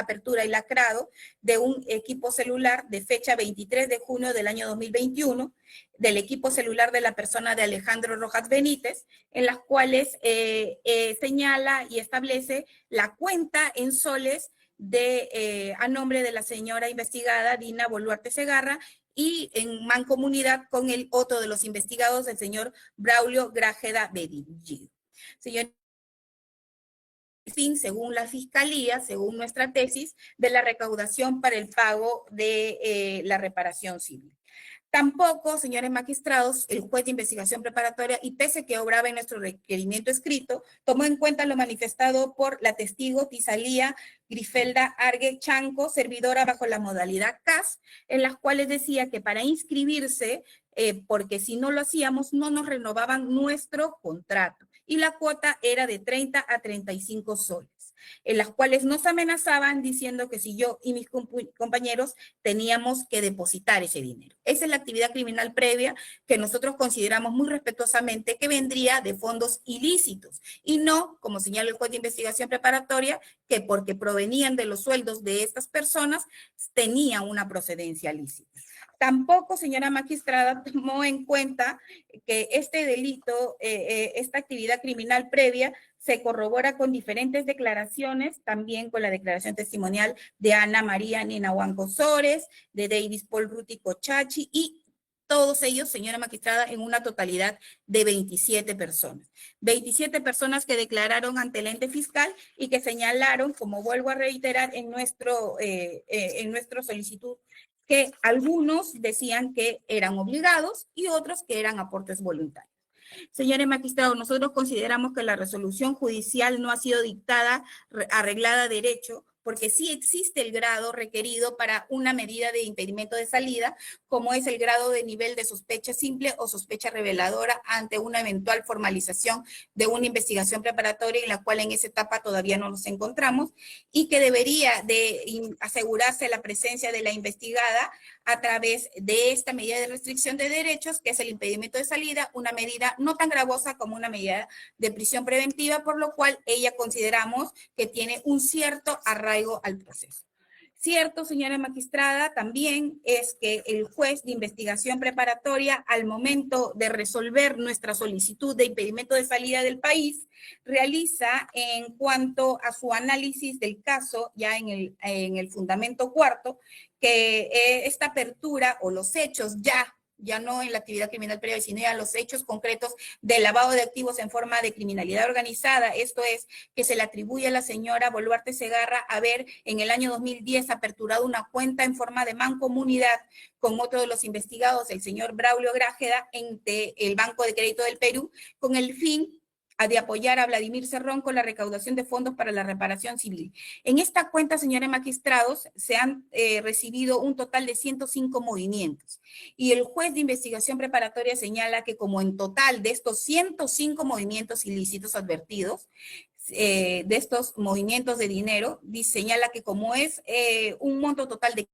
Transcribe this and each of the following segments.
apertura y lacrado de un equipo celular de fecha 23 de junio del año 2021, del equipo celular de la persona de Alejandro Rojas Benítez, en las cuales señala y establece la cuenta en soles a nombre de la señora investigada Dina Boluarte Segarra y en mancomunidad con el otro de los investigados, el señor Braulio Grajeda Bedillo. Señor, fin, según la Fiscalía, según nuestra tesis, de la recaudación para el pago de la reparación civil. Tampoco, señores magistrados, el juez de investigación preparatoria, y pese que obraba en nuestro requerimiento escrito, tomó en cuenta lo manifestado por la testigo Tisalía Grifelda Argue Chanco, servidora bajo la modalidad CAS, en las cuales decía que para inscribirse, porque si no lo hacíamos, no nos renovaban nuestro contrato, y la cuota era de 30 a 35 soles, en las cuales nos amenazaban diciendo que si yo y mis compañeros teníamos que depositar ese dinero. Esa es la actividad criminal previa que nosotros consideramos muy respetuosamente que vendría de fondos ilícitos y no, como señala el juez de investigación preparatoria, que porque provenían de los sueldos de estas personas tenían una procedencia lícita. Tampoco, señora magistrada, tomó en cuenta que este delito, esta actividad criminal previa, se corrobora con diferentes declaraciones, también con la declaración testimonial de Ana María Nina Huanco Sores, de Davis Paul Ruti Cochachi, y todos ellos, señora magistrada, en una totalidad de 27 personas. 27 personas que declararon ante el ente fiscal y que señalaron, como vuelvo a reiterar en nuestro solicitud, que algunos decían que eran obligados y otros que eran aportes voluntarios. Señores magistrados, nosotros consideramos que la resolución judicial no ha sido dictada, arreglada a derecho, porque sí existe el grado requerido para una medida de impedimento de salida, como es el grado de nivel de sospecha simple o sospecha reveladora ante una eventual formalización de una investigación preparatoria en la cual en esa etapa todavía no nos encontramos, y que debería de asegurarse la presencia de la investigada a través de esta medida de restricción de derechos, que es el impedimento de salida, una medida no tan gravosa como una medida de prisión preventiva, por lo cual ella consideramos que tiene un cierto arraigo al proceso. Cierto, señora magistrada, también es que el juez de investigación preparatoria, al momento de resolver nuestra solicitud de impedimento de salida del país, realiza en cuanto a su análisis del caso, ya en el fundamento cuarto, que esta apertura o los hechos ya no en la actividad criminal previa, sino ya los hechos concretos de lavado de activos en forma de criminalidad organizada, esto es, que se le atribuye a la señora Boluarte Segarra haber en el año 2010 aperturado una cuenta en forma de mancomunidad con otro de los investigados, el señor Braulio Grajeda, ante el Banco de Crédito del Perú, con el fin de apoyar a Vladimir Cerrón con la recaudación de fondos para la reparación civil. En esta cuenta, señores magistrados, se han recibido un total de 105 movimientos y el juez de investigación preparatoria señala que como en total de estos 105 movimientos ilícitos advertidos, de estos movimientos de dinero, señala que como es un monto total de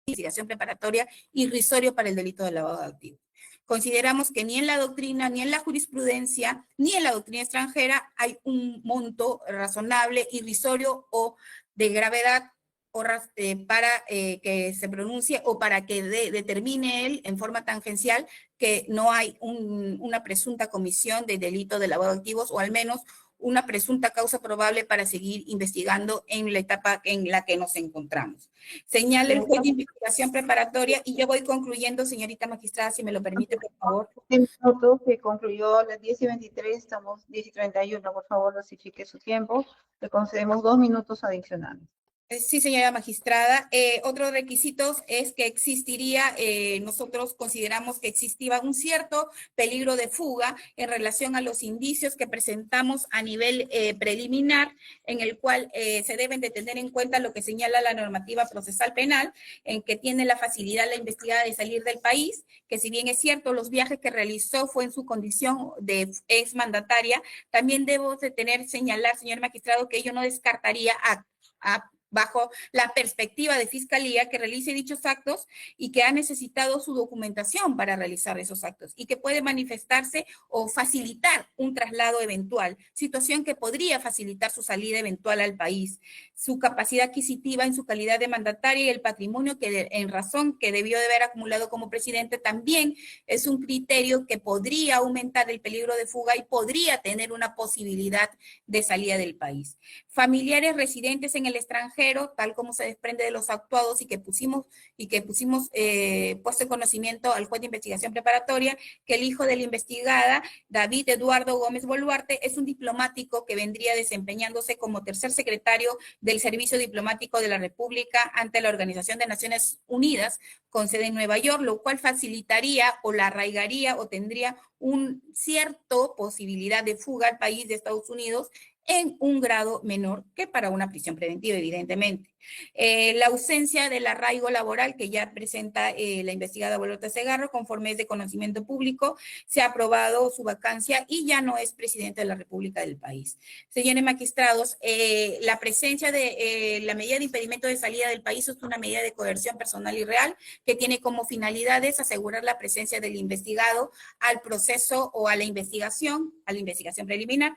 investigación preparatoria irrisorio para el delito de lavado de activos. Consideramos que ni en la doctrina, ni en la jurisprudencia, ni en la doctrina extranjera hay un monto razonable, irrisorio o de gravedad para que se pronuncie o para que determine él en forma tangencial que no hay una presunta comisión de delito de lavado de activos o al menos una presunta causa probable para seguir investigando en la etapa en la que nos encontramos. Señala el juez de investigación preparatoria, y yo voy concluyendo, señorita magistrada, si me lo permite, por favor. Un minuto que concluyó a las 10:23, estamos 10:31, por favor, dosifique su tiempo. Le concedemos 2 minutos adicionales. Sí, señora magistrada. Otros requisitos es que existiría, nosotros consideramos que existía un cierto peligro de fuga en relación a los indicios que presentamos a nivel preliminar, en el cual se deben de tener en cuenta lo que señala la normativa procesal penal, en que tiene la facilidad la investigada de salir del país, que si bien es cierto, los viajes que realizó fue en su condición de exmandataria, también debo de señalar, señor magistrado, que ello no descartaría a bajo la perspectiva de Fiscalía, que realice dichos actos y que ha necesitado su documentación para realizar esos actos y que puede manifestarse o facilitar un traslado eventual, situación que podría facilitar su salida eventual al país, su capacidad adquisitiva en su calidad de mandataria y el patrimonio que en razón que debió de haber acumulado como presidente también es un criterio que podría aumentar el peligro de fuga y podría tener una posibilidad de salida del país. Familiares residentes en el extranjero, tal como se desprende de los actuados y que pusimos puesto en conocimiento al juez de investigación preparatoria, que el hijo de la investigada, David Eduardo Gómez Boluarte, es un diplomático que vendría desempeñándose como tercer secretario del Servicio Diplomático de la República ante la Organización de Naciones Unidas, con sede en Nueva York, lo cual facilitaría o la arraigaría o tendría un cierto posibilidad de fuga al país de Estados Unidos en un grado menor que para una prisión preventiva, evidentemente. La ausencia del arraigo laboral que ya presenta la investigada Boluarte Segarra, conforme es de conocimiento público, se ha aprobado su vacancia y ya no es presidente de la República del país. Señores magistrados, la presencia de la medida de impedimento de salida del país es una medida de coerción personal y real que tiene como finalidades asegurar la presencia del investigado al proceso o a la investigación preliminar.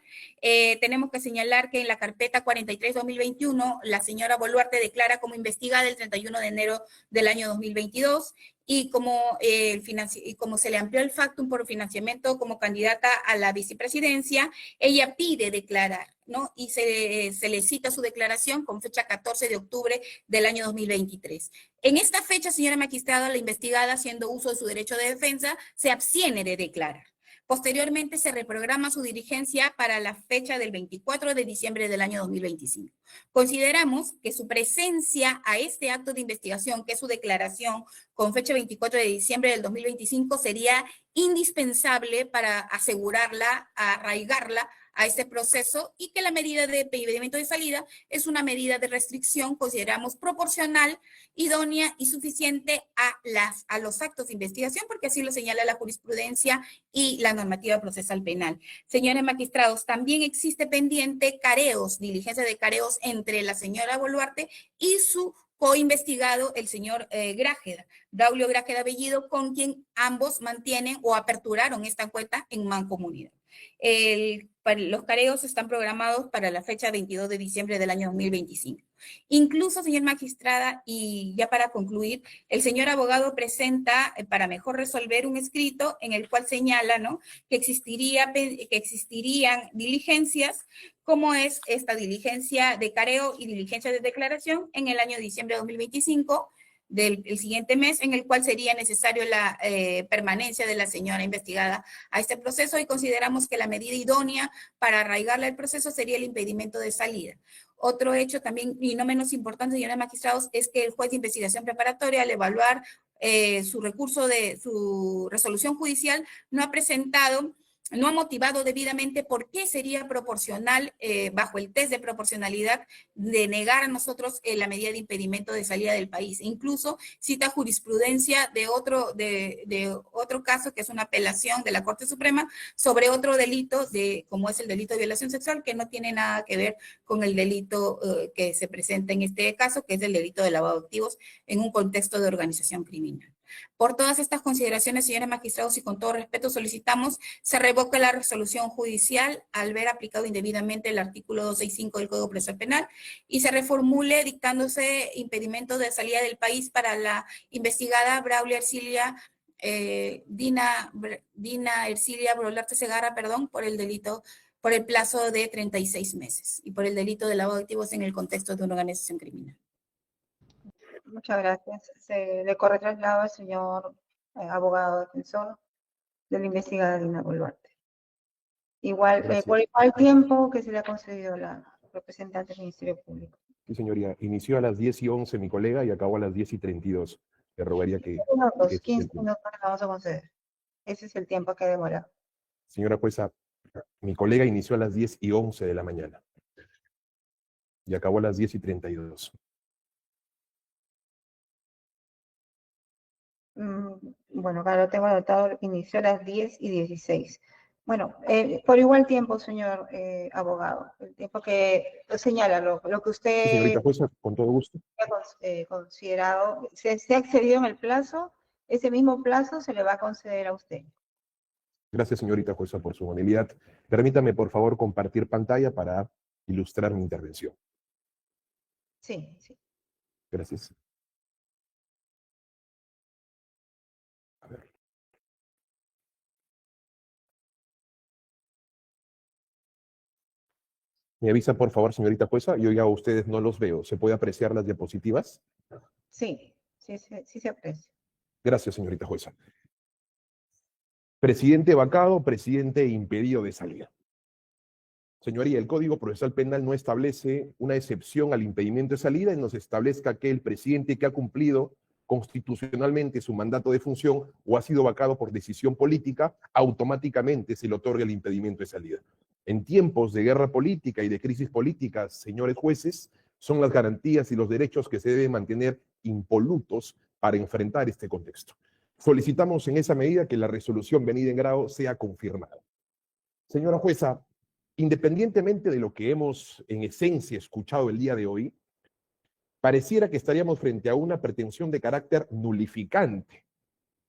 Tenemos que señalar que en la carpeta 43-2021, la señora Boluarte declara como investigada el 31 de enero del año 2022 y como se le amplió el factum por financiamiento como candidata a la vicepresidencia, ella pide declarar, ¿no? Y se le cita su declaración con fecha 14 de octubre del año 2023. En esta fecha, señora magistrada, la investigada, haciendo uso de su derecho de defensa, se abstiene de declarar. Posteriormente se reprograma su diligencia para la fecha del 24 de diciembre del año 2025. Consideramos que su presencia a este acto de investigación, que es su declaración con fecha 24 de diciembre del 2025, sería indispensable para asegurarla, arraigarla a este proceso y que la medida de impedimento de salida es una medida de restricción, consideramos proporcional, idónea y suficiente a los actos de investigación, porque así lo señala la jurisprudencia y la normativa procesal penal. Señores magistrados, también existe pendiente careos, diligencia de careos entre la señora Boluarte y su coinvestigado, el señor Grájeda, Braulio Grájeda Bellido, con quien ambos mantienen o aperturaron esta cuenta en mancomunidad. Los careos están programados para la fecha 22 de diciembre del año 2025. Incluso, señor magistrada, y ya para concluir, el señor abogado presenta, para mejor resolver, un escrito en el cual señala, ¿no?, que existirían diligencias, como es esta diligencia de careo y diligencia de declaración en el año de diciembre de 2025, del siguiente mes, en el cual sería necesario la permanencia de la señora investigada a este proceso, y consideramos que la medida idónea para arraigarla al proceso sería el impedimento de salida. Otro hecho también, y no menos importante, señores magistrados, es que el juez de investigación preparatoria, al evaluar su recurso de su resolución judicial, no ha motivado debidamente por qué sería proporcional, bajo el test de proporcionalidad, de negar a nosotros la medida de impedimento de salida del país. Incluso cita jurisprudencia de otro caso, que es una apelación de la Corte Suprema sobre otro delito, como es el delito de violación sexual, que no tiene nada que ver con el delito que se presenta en este caso, que es el delito de lavado de activos en un contexto de organización criminal. Por todas estas consideraciones, señores magistrados, y con todo respeto, solicitamos se revoque la resolución judicial al ver aplicado indebidamente el artículo 265 del Código Procesal Penal y se reformule dictándose impedimento de salida del país para la investigada Braulio Ercilia, Dina Ercilia Boluarte Segarra, por el plazo de 36 meses y por el delito de lavado de activos en el contexto de una organización criminal. Muchas gracias. Se le corre traslado al señor abogado defensor de la investigada Dina Boluarte. Igual, por igual tiempo que se le ha concedido a la representante del Ministerio Público. Sí, señoría. Inició a las 10:11 mi colega y acabó a las 10:32. Le rogaría que... 15 minutos le vamos a conceder. Ese es el tiempo que demora. Señora jueza, mi colega inició a las 10:11 de la mañana y acabó a las 10:32. Bueno, acá lo tengo anotado, inició a las 10:16. Bueno, por igual tiempo, señor abogado, el tiempo que señala lo que Sí, usted señorita jueza, con todo gusto. ha considerado, se ha excedido en el plazo, ese mismo plazo se le va a conceder a usted. Gracias, señorita jueza, por su amabilidad. Permítame, por favor, compartir pantalla para ilustrar mi intervención. Sí, sí. Gracias. A ver. Me avisa, por favor, señorita jueza. Yo ya a ustedes no los veo. ¿Se puede apreciar las diapositivas? Sí, sí se aprecia. Gracias, señorita jueza. Presidente vacado, presidente impedido de salida. Señoría, el Código Procesal Penal no establece una excepción al impedimento de salida y nos establezca que el presidente que ha cumplido constitucionalmente su mandato de función o ha sido vacado por decisión política, automáticamente se le otorga el impedimento de salida. En tiempos de guerra política y de crisis políticas, señores jueces, son las garantías y los derechos que se deben mantener impolutos para enfrentar este contexto. Solicitamos en esa medida que la resolución venida en grado sea confirmada. Señora jueza, independientemente de lo que hemos en esencia escuchado el día de hoy, pareciera que estaríamos frente a una pretensión de carácter nulificante.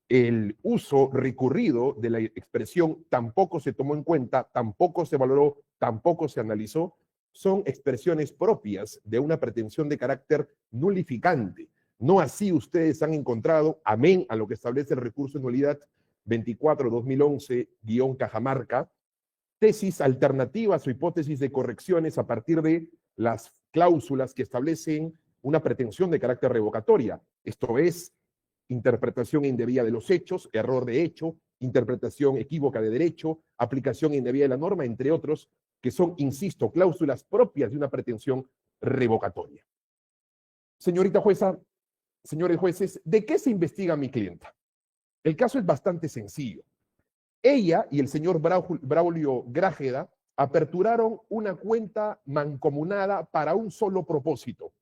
El uso recurrido de la expresión tampoco se tomó en cuenta, tampoco se valoró, tampoco se analizó, son expresiones propias de una pretensión de carácter nulificante. No así ustedes han encontrado, amén a lo que establece el recurso de nulidad 24-2011-Cajamarca, tesis alternativas o hipótesis de correcciones a partir de las cláusulas que establecen una pretensión de carácter revocatoria. Esto es, interpretación indebida de los hechos, error de hecho, interpretación equívoca de derecho, aplicación indebida de la norma, entre otros, que son, insisto, cláusulas propias de una pretensión revocatoria. Señorita jueza, señores jueces, ¿de qué se investiga a mi clienta? El caso es bastante sencillo. Ella y el señor Braulio Grájeda aperturaron una cuenta mancomunada para un solo propósito,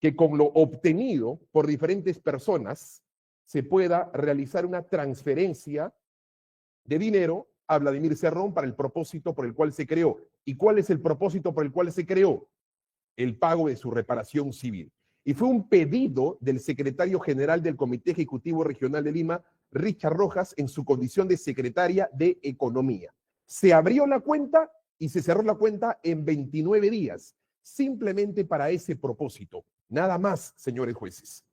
que con lo obtenido por diferentes personas se pueda realizar una transferencia de dinero a Vladimir Cerrón para el propósito por el cual se creó. ¿Y cuál es el propósito por el cual se creó? El pago de su reparación civil. Y fue un pedido del secretario general del Comité Ejecutivo Regional de Lima, Richard Rojas, en su condición de secretaria de Economía. Se abrió la cuenta y se cerró la cuenta en 29 días, simplemente para ese propósito. Nada más, señores jueces.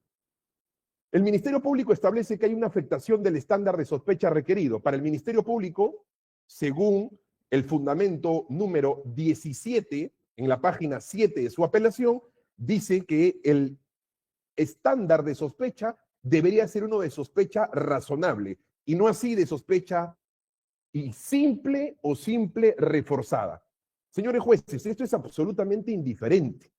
El Ministerio Público establece que hay una afectación del estándar de sospecha requerido. Para el Ministerio Público, según el fundamento número 17, en la página 7 de su apelación, dice que el estándar de sospecha debería ser uno de sospecha razonable y no así de sospecha y simple o simple reforzada. Señores jueces, esto es absolutamente indiferente,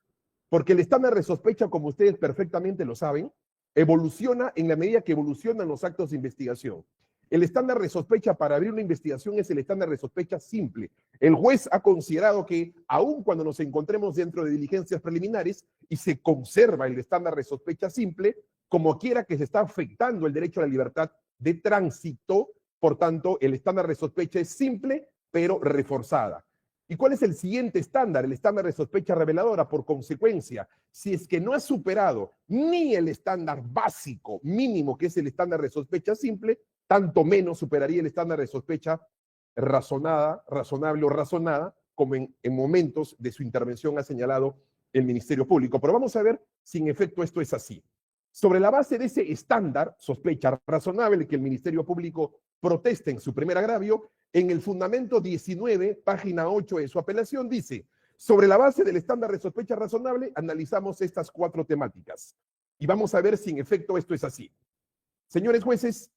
porque el estándar de sospecha, como ustedes perfectamente lo saben, evoluciona en la medida que evolucionan los actos de investigación. El estándar de sospecha para abrir una investigación es el estándar de sospecha simple. El juez ha considerado que, aun cuando nos encontremos dentro de diligencias preliminares y se conserva el estándar de sospecha simple, como quiera que se está afectando el derecho a la libertad de tránsito, por tanto, el estándar de sospecha es simple, pero reforzada. ¿Y cuál es el siguiente estándar? El estándar de sospecha reveladora. Por consecuencia, si es que no ha superado ni el estándar básico mínimo, que es el estándar de sospecha simple, tanto menos superaría el estándar de sospecha razonable o razonada, como en momentos de su intervención ha señalado el Ministerio Público. Pero vamos a ver si en efecto esto es así. Sobre la base de ese estándar, sospecha razonable, que el Ministerio Público protesta en su primer agravio, en el fundamento 19, página 8 de su apelación, dice: sobre la base del estándar de sospecha razonable, analizamos estas 4 temáticas. Y vamos a ver si en efecto esto es así. Señores jueces,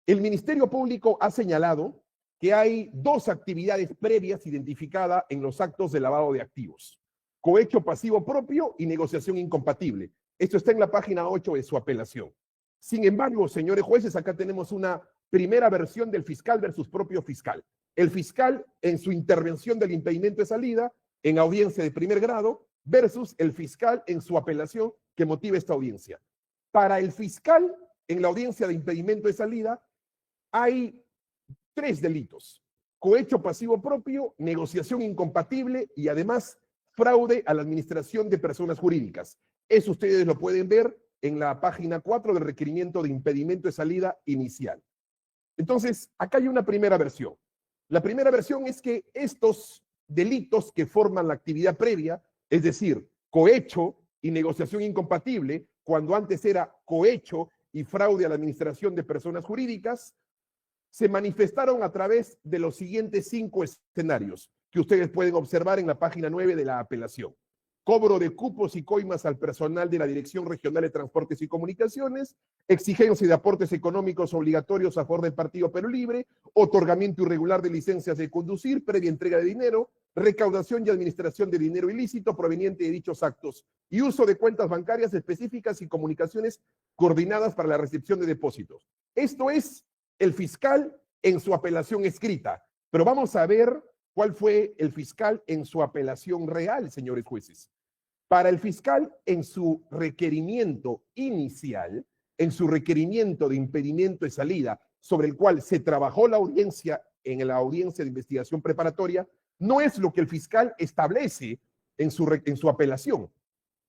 el Ministerio Público ha señalado que hay 2 actividades previas identificadas en los actos de lavado de activos: cohecho pasivo propio y negociación incompatible. Esto está en la página 8 de su apelación. Sin embargo, señores jueces, acá tenemos una primera versión del fiscal versus propio fiscal. El fiscal en su intervención del impedimento de salida en audiencia de primer grado versus el fiscal en su apelación que motiva esta audiencia. Para el fiscal en la audiencia de impedimento de salida hay 3 delitos. cohecho pasivo propio, negociación incompatible y además fraude a la administración de personas jurídicas. Eso ustedes lo pueden ver en la página 4 del requerimiento de impedimento de salida inicial. Entonces, acá hay una primera versión. La primera versión es que estos delitos que forman la actividad previa, es decir, cohecho y negociación incompatible, cuando antes era cohecho y fraude a la administración de personas jurídicas, se manifestaron a través de los siguientes 5 escenarios que ustedes pueden observar en la página 9 de la apelación. Cobro de cupos y coimas al personal de la Dirección Regional de Transportes y Comunicaciones, exigencia de aportes económicos obligatorios a favor del Partido Perú Libre, otorgamiento irregular de licencias de conducir, previa entrega de dinero, recaudación y administración de dinero ilícito proveniente de dichos actos y uso de cuentas bancarias específicas y comunicaciones coordinadas para la recepción de depósitos. Esto es el fiscal en su apelación escrita, pero vamos a ver cuál fue el fiscal en su apelación real, señores jueces. Para el fiscal, en su requerimiento inicial, en su requerimiento de impedimento de salida, sobre el cual se trabajó la audiencia en la audiencia de investigación preparatoria, no es lo que el fiscal establece en su apelación.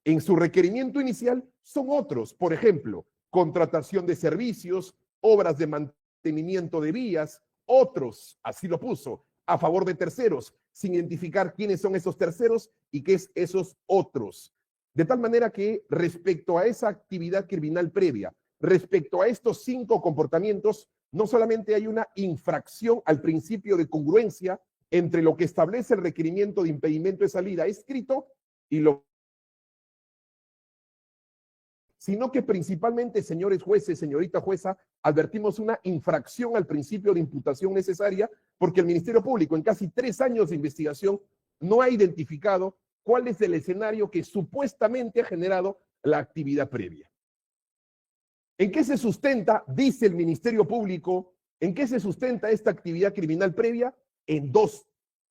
En su requerimiento inicial son otros, por ejemplo, contratación de servicios, obras de mantenimiento de vías, otros, así lo puso, a favor de terceros, sin identificar quiénes son esos terceros y qué es esos otros. De tal manera que respecto a esa actividad criminal previa, respecto a estos 5 comportamientos, no solamente hay una infracción al principio de congruencia entre lo que establece el requerimiento de impedimento de salida escrito y lo sino que principalmente, señores jueces, señorita jueza, advertimos una infracción al principio de imputación necesaria porque el Ministerio Público en casi 3 años de investigación no ha identificado cuál es el escenario que supuestamente ha generado la actividad previa. ¿En qué se sustenta, dice el Ministerio Público, en qué se sustenta esta actividad criminal previa? En 2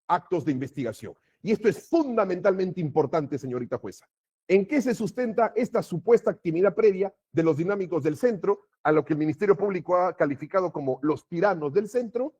actos de investigación. Y esto es fundamentalmente importante, señorita jueza. ¿En qué se sustenta esta supuesta actividad previa de los dinámicos del centro, a lo que el Ministerio Público ha calificado como los tiranos del centro?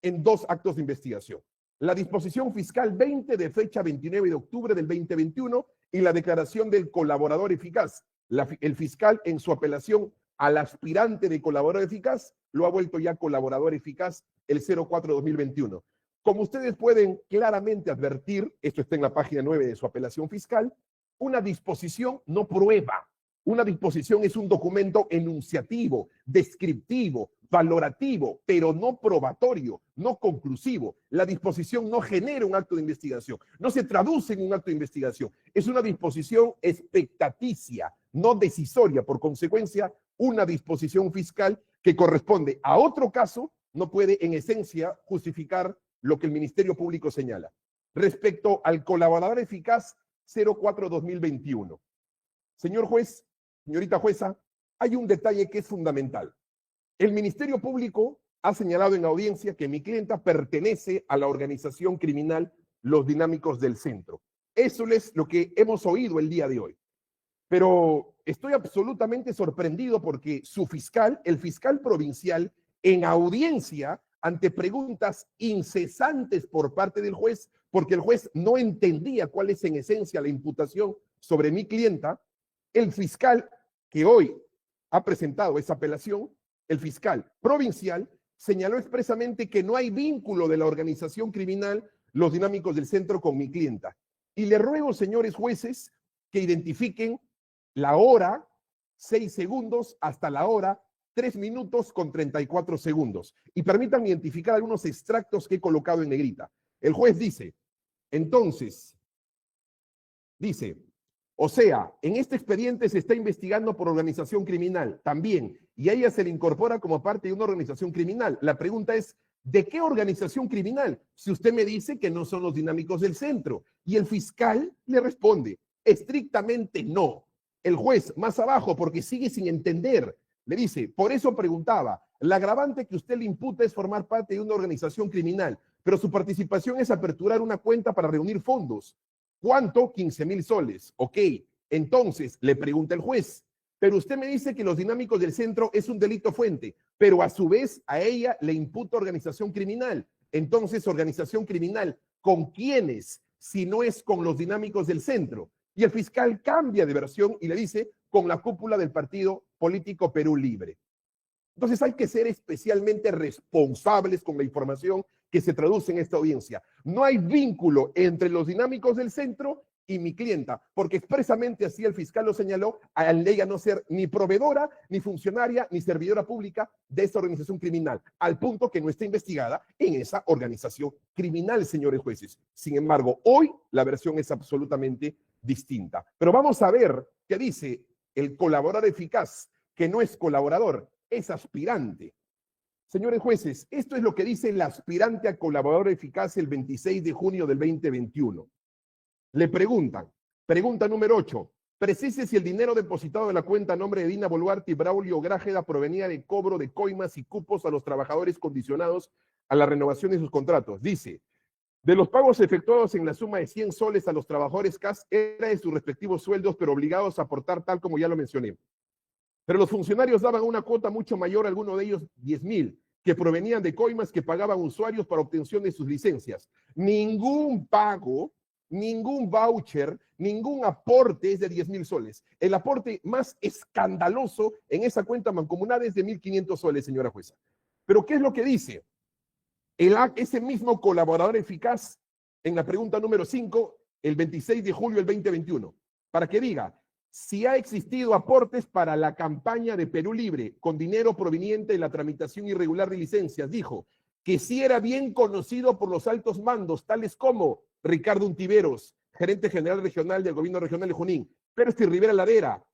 En 2 actos de investigación. La disposición fiscal 20 de fecha 29 de octubre del 2021 y la declaración del colaborador eficaz. El fiscal en su apelación al aspirante de colaborador eficaz lo ha vuelto ya colaborador eficaz el 04-2021. Como ustedes pueden claramente advertir, esto está en la página 9 de su apelación fiscal, una disposición no prueba. Una disposición es un documento enunciativo, descriptivo, valorativo, pero no probatorio, no conclusivo. La disposición no genera un acto de investigación, no se traduce en un acto de investigación. Es una disposición expectaticia, no decisoria. Por consecuencia, una disposición fiscal que corresponde a otro caso no puede en esencia justificar lo que el Ministerio Público señala. Respecto al colaborador eficaz 04-2021. Señor juez, señorita jueza, hay un detalle que es fundamental. El Ministerio Público ha señalado en audiencia que mi clienta pertenece a la organización criminal Los Dinámicos del Centro. Eso es lo que hemos oído el día de hoy. Pero estoy absolutamente sorprendido porque su fiscal, el fiscal provincial, en audiencia, ante preguntas incesantes por parte del juez, porque el juez no entendía cuál es en esencia la imputación sobre mi clienta, el fiscal que hoy ha presentado esa apelación, el fiscal provincial, señaló expresamente que no hay vínculo de la organización criminal Los Dinámicos del Centro con mi clienta. Y le ruego, señores jueces, que identifiquen la hora, 6 segundos, hasta la hora, 3 minutos con 34 segundos. Y permítanme identificar algunos extractos que he colocado en negrita. El juez dice, entonces, dice, o sea, en este expediente se está investigando por organización criminal también, y a ella se le incorpora como parte de una organización criminal. La pregunta es, ¿de qué organización criminal? Si usted me dice que no son Los Dinámicos del Centro. Y el fiscal le responde, estrictamente no. El juez, más abajo, porque sigue sin entender, le dice, por eso preguntaba, la agravante que usted le imputa es formar parte de una organización criminal, pero su participación es aperturar una cuenta para reunir fondos. ¿Cuánto? 15,000 soles. Ok, entonces le pregunta el juez, pero usted me dice que Los Dinámicos del Centro es un delito fuente, pero a su vez a ella le imputa organización criminal. Entonces, organización criminal, ¿con quiénes? Si no es con los dinámicos del centro. Y el fiscal cambia de versión y le dice, con la cúpula del partido político Perú Libre. Entonces hay que ser especialmente responsables con la información que se traduce en esta audiencia. No hay vínculo entre los dinámicos del centro y mi clienta, porque expresamente así el fiscal lo señaló, alega no ser ni proveedora, ni funcionaria, ni servidora pública de esta organización criminal, al punto que no está investigada en esa organización criminal, señores jueces. Sin embargo, hoy la versión es absolutamente distinta. Pero vamos a ver qué dice el colaborador eficaz, que no es colaborador, es aspirante. Señores jueces, esto es lo que dice el aspirante a colaborador eficaz el 26 de junio del 2021. Le preguntan, pregunta número 8, precise si el dinero depositado en la cuenta a nombre de Dina Boluarte y Braulio Grájeda provenía de cobro de coimas y cupos a los trabajadores condicionados a la renovación de sus contratos. Dice, de los pagos efectuados en la suma de 100 soles a los trabajadores CAS era de sus respectivos sueldos, pero obligados a aportar tal como ya lo mencioné. Pero los funcionarios daban una cuota mucho mayor, algunos de ellos 10.000, que provenían de coimas que pagaban usuarios para obtención de sus licencias. Ningún pago, ningún voucher, ningún aporte es de 10.000 soles. El aporte más escandaloso en esa cuenta mancomunada es de 1.500 soles, señora jueza. Pero ¿qué es lo que dice? Ese mismo colaborador eficaz en la pregunta número 5, el 26 de julio del 2021, para que diga si ha existido aportes para la campaña de Perú Libre con dinero proveniente de la tramitación irregular de licencias. Dijo que sí era bien conocido por los altos mandos, tales como Ricardo Untiveros, gerente general regional del gobierno regional de Junín, Percy Rivera Ladera,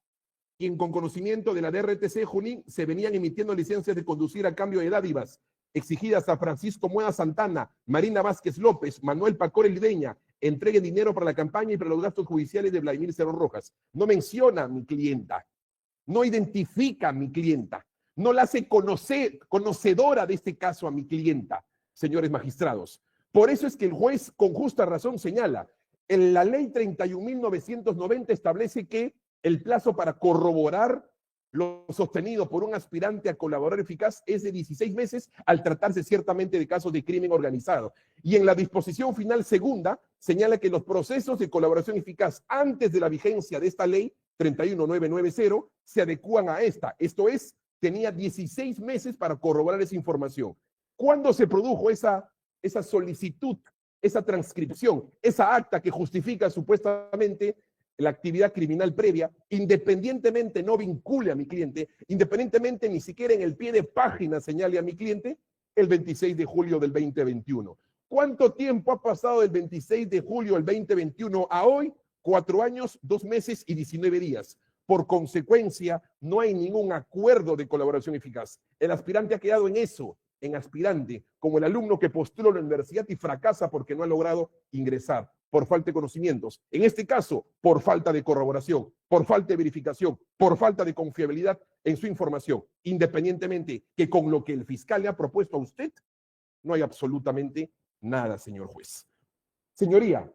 quien con conocimiento de la DRTC Junín se venían emitiendo licencias de conducir a cambio de dádivas exigidas a Francisco Mueda Santana, Marina Vázquez López, Manuel Pacor Lideña, entreguen dinero para la campaña y para los gastos judiciales de Vladimir Cerrón Rojas. No menciona a mi clienta, no identifica a mi clienta, no la hace conocedora de este caso a mi clienta, señores magistrados. Por eso es que el juez con justa razón señala, en la ley 31.990 establece que el plazo para corroborar lo sostenido por un aspirante a colaborador eficaz es de 16 meses al tratarse ciertamente de casos de crimen organizado. Y en la disposición final segunda señala que los procesos de colaboración eficaz antes de la vigencia de esta ley 31990 se adecúan a esta. Esto es, tenía 16 meses para corroborar esa información. ¿Cuándo se produjo esa solicitud, esa transcripción, esa acta que justifica supuestamente la actividad criminal previa, independientemente no vincule a mi cliente, independientemente ni siquiera en el pie de página señale a mi cliente, el 26 de julio del 2021. ¿Cuánto tiempo ha pasado del 26 de julio del 2021 a hoy? 4 años, 2 meses y 19 días. Por consecuencia, no hay ningún acuerdo de colaboración eficaz. El aspirante ha quedado en eso, en aspirante, como el alumno que postula a la universidad y fracasa porque no ha logrado ingresar por falta de conocimientos. En este caso, por falta de corroboración, por falta de verificación, por falta de confiabilidad en su información, independientemente que con lo que el fiscal le ha propuesto a usted, no hay absolutamente nada, señor juez. Señoría,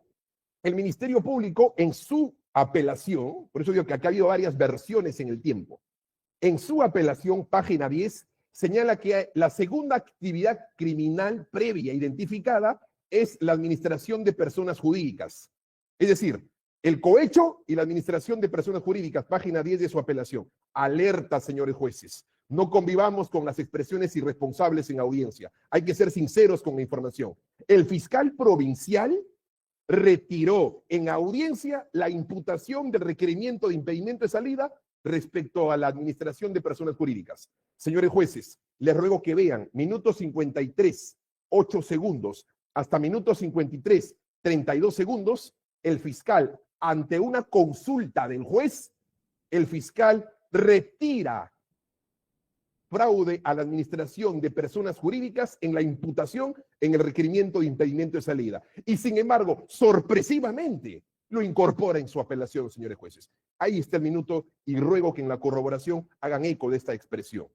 el Ministerio Público en su apelación, por eso digo que acá ha habido varias versiones en el tiempo, en su apelación, página 10, señala que la segunda actividad criminal previa identificada es la administración de personas jurídicas. Es decir, el cohecho y la administración de personas jurídicas, página 10 de su apelación. Alerta, señores jueces. No convivamos con las expresiones irresponsables en audiencia. Hay que ser sinceros con la información. El fiscal provincial retiró en audiencia la imputación del requerimiento de impedimento de salida respecto a la administración de personas jurídicas. Señores jueces, les ruego que vean minuto 53, 8 segundos, hasta minuto 53, 32 segundos, el fiscal, ante una consulta del juez, el fiscal retira fraude a la administración de personas jurídicas en la imputación en el requerimiento de impedimento de salida. Y sin embargo, sorpresivamente, lo incorpora en su apelación, señores jueces. Ahí está el minuto y ruego que en la corroboración hagan eco de esta expresión.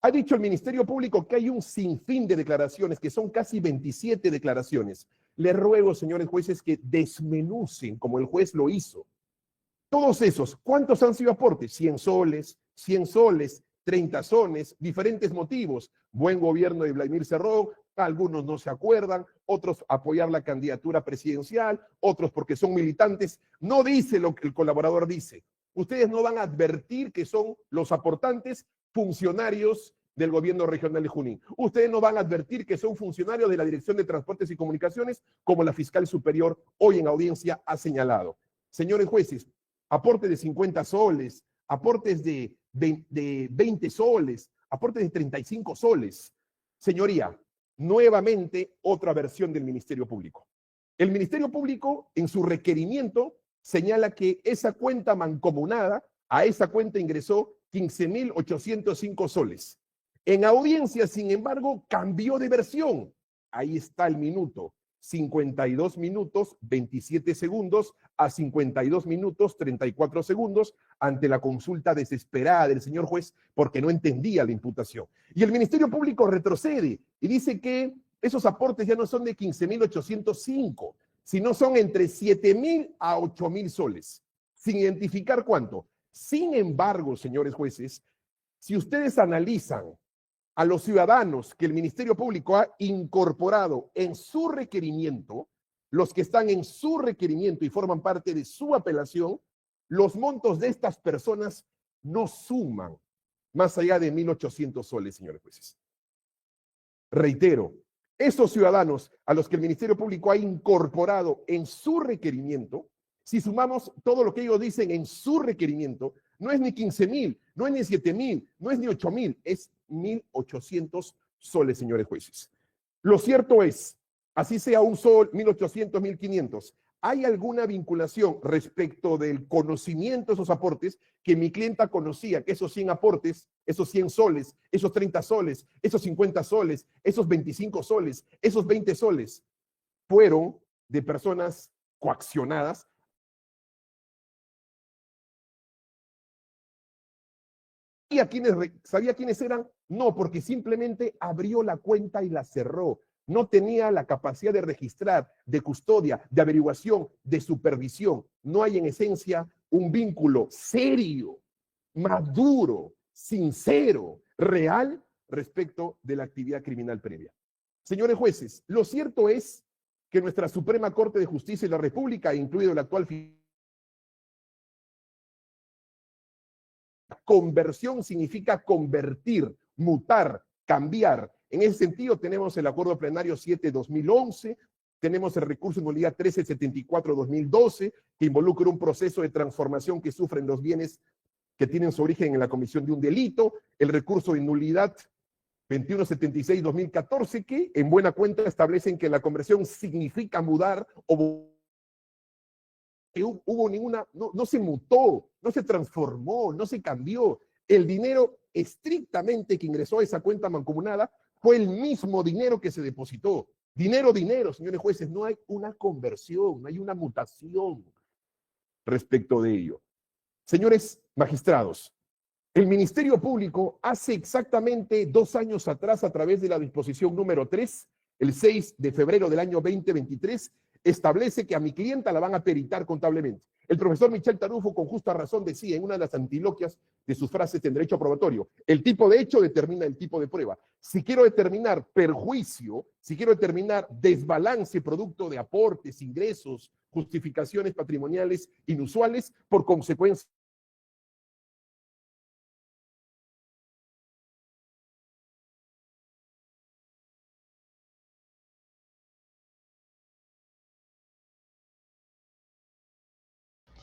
Ha dicho el Ministerio Público que hay un sinfín de declaraciones, que son casi 27 declaraciones. Les ruego, señores jueces, que desmenucen, como el juez lo hizo. Todos esos, ¿cuántos han sido aportes? 100 soles, 100 soles, 30 soles, diferentes motivos. Buen gobierno de Vladimir Cerrón, algunos no se acuerdan, otros apoyar la candidatura presidencial, otros porque son militantes. No dice lo que el colaborador dice. Ustedes no van a advertir que son los aportantes funcionarios del gobierno regional de Junín. Ustedes no van a advertir que son funcionarios de la Dirección de Transportes y Comunicaciones, como la fiscal superior hoy en audiencia ha señalado. Señores jueces, aportes de 50 soles, aportes de 20 soles, aportes de 35 soles. Señoría, nuevamente otra versión del Ministerio Público. El Ministerio Público, en su requerimiento, señala que esa cuenta mancomunada, a esa cuenta ingresó 15.805 soles. En audiencia, sin embargo, cambió de versión. Ahí está el minuto. 52 minutos 27 segundos a 52 minutos 34 segundos ante la consulta desesperada del señor juez porque no entendía la imputación. Y el Ministerio Público retrocede y dice que esos aportes ya no son de 15.805, sino son entre 7.000 a 8.000 soles, sin identificar cuánto. Sin embargo, señores jueces, si ustedes analizan a los ciudadanos que el Ministerio Público ha incorporado en su requerimiento, los que están en su requerimiento y forman parte de su apelación, los montos de estas personas no suman más allá de 1.800 soles, señores jueces. Reitero, esos ciudadanos a los que el Ministerio Público ha incorporado en su requerimiento, si sumamos todo lo que ellos dicen en su requerimiento, no es ni 15.000, no es ni 7.000, no es ni 8.000, es 1.800 soles, señores jueces. Lo cierto es, así sea un sol, 1.800, 1.500, ¿hay alguna vinculación respecto del conocimiento de esos aportes que mi clienta conocía que esos 100 aportes, esos 100 soles, esos 30 soles, esos 50 soles, esos 25 soles, esos 20 soles fueron de personas coaccionadas? ¿Sabía quiénes eran? No, porque simplemente abrió la cuenta y la cerró. No tenía la capacidad de registrar, de custodia, de averiguación, de supervisión. No hay en esencia un vínculo serio, maduro, sincero, real respecto de la actividad criminal previa. Señores jueces, lo cierto es que nuestra Suprema Corte de Justicia de la República, incluido el actual conversión significa convertir, mutar, cambiar. En ese sentido tenemos el acuerdo plenario 7/2011, tenemos el recurso de nulidad 1374/2012, que involucra un proceso de transformación que sufren los bienes que tienen su origen en la comisión de un delito, el recurso de nulidad 2176/2014, que en buena cuenta establecen que la conversión significa mudar o hubo ninguna, no se mutó, no se transformó, no se cambió. El dinero estrictamente que ingresó a esa cuenta mancomunada fue el mismo dinero que se depositó. Dinero, señores jueces, no hay una conversión, no hay una mutación respecto de ello. Señores magistrados, el Ministerio Público hace exactamente 2 años atrás, a través de la disposición número 3, el 6 de febrero del año 2023, establece que a mi clienta la van a peritar contablemente. El profesor Michel Tarufo, con justa razón, decía en una de las antiloquias de sus frases en derecho probatorio: el tipo de hecho determina el tipo de prueba. Si quiero determinar perjuicio, si quiero determinar desbalance producto de aportes, ingresos, justificaciones patrimoniales inusuales, por consecuencia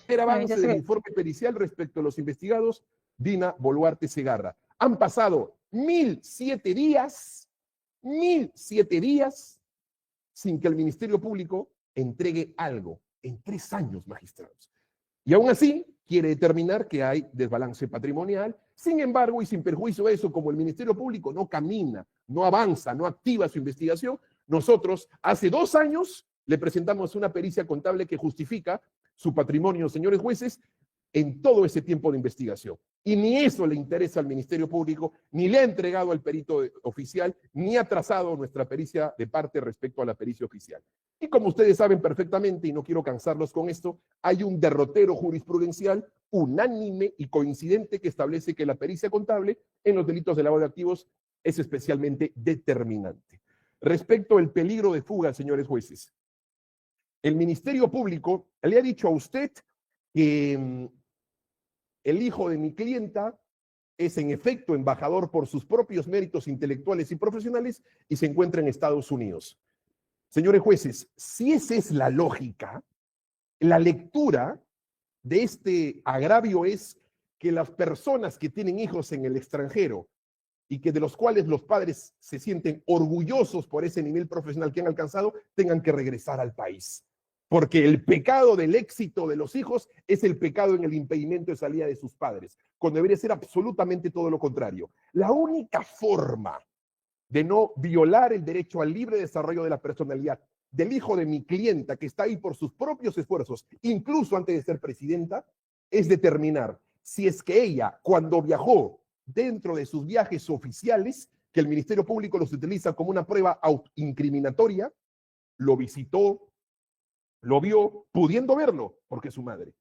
el avance del informe pericial respecto a los investigados Dina Boluarte Segarra. Han pasado 1.007 días sin que el Ministerio Público entregue algo en 3 años, magistrados. Y aún así quiere determinar que hay desbalance patrimonial. Sin embargo, y sin perjuicio de eso, como el Ministerio Público no camina, no avanza, no activa su investigación, nosotros hace 2 años le presentamos una pericia contable que justifica su patrimonio, señores jueces, en todo ese tiempo de investigación. Y ni eso le interesa al Ministerio Público, ni le ha entregado al perito oficial, ni ha trazado nuestra pericia de parte respecto a la pericia oficial. Y como ustedes saben perfectamente, y no quiero cansarlos con esto, hay un derrotero jurisprudencial unánime y coincidente que establece que la pericia contable en los delitos de lavado de activos es especialmente determinante. Respecto al peligro de fuga, señores jueces, el Ministerio Público le ha dicho a usted que el hijo de mi clienta es en efecto embajador por sus propios méritos intelectuales y profesionales y se encuentra en Estados Unidos. Señores jueces, si esa es la lógica, la lectura de este agravio es que las personas que tienen hijos en el extranjero y que de los cuales los padres se sienten orgullosos por ese nivel profesional que han alcanzado, tengan que regresar al país. Porque el pecado del éxito de los hijos es el pecado en el impedimento de salida de sus padres, cuando debería ser absolutamente todo lo contrario. La única forma de no violar el derecho al libre desarrollo de la personalidad del hijo de mi clienta, que está ahí por sus propios esfuerzos, incluso antes de ser presidenta, es determinar si es que ella, cuando viajó dentro de sus viajes oficiales, que el Ministerio Público los utiliza como una prueba incriminatoria, lo visitó, lo vio, pudiendo verlo, porque es su madre.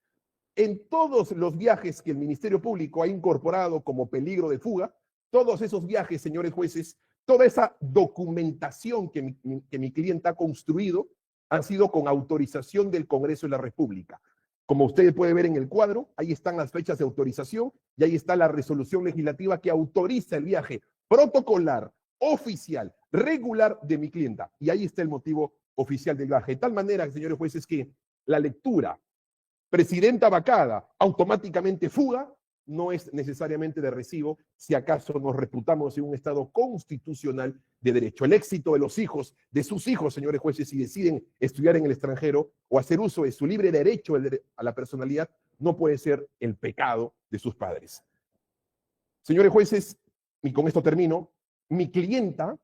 En todos los viajes que el Ministerio Público ha incorporado como peligro de fuga, todos esos viajes, señores jueces, toda esa documentación que mi clienta ha construido han sido con autorización del Congreso de la República. Como usted puede ver en el cuadro, ahí están las fechas de autorización y ahí está la resolución legislativa que autoriza el viaje protocolar, oficial, regular de mi clienta. Y ahí está el motivo oficial del viaje. De tal manera, señores jueces, que la lectura presidenta vacada, automáticamente fuga, no es necesariamente de recibo si acaso nos reputamos en un Estado constitucional de derecho. El éxito de los hijos, de sus hijos, señores jueces, si deciden estudiar en el extranjero o hacer uso de su libre derecho a la personalidad, no puede ser el pecado de sus padres. Señores jueces, y con esto termino, mi clienta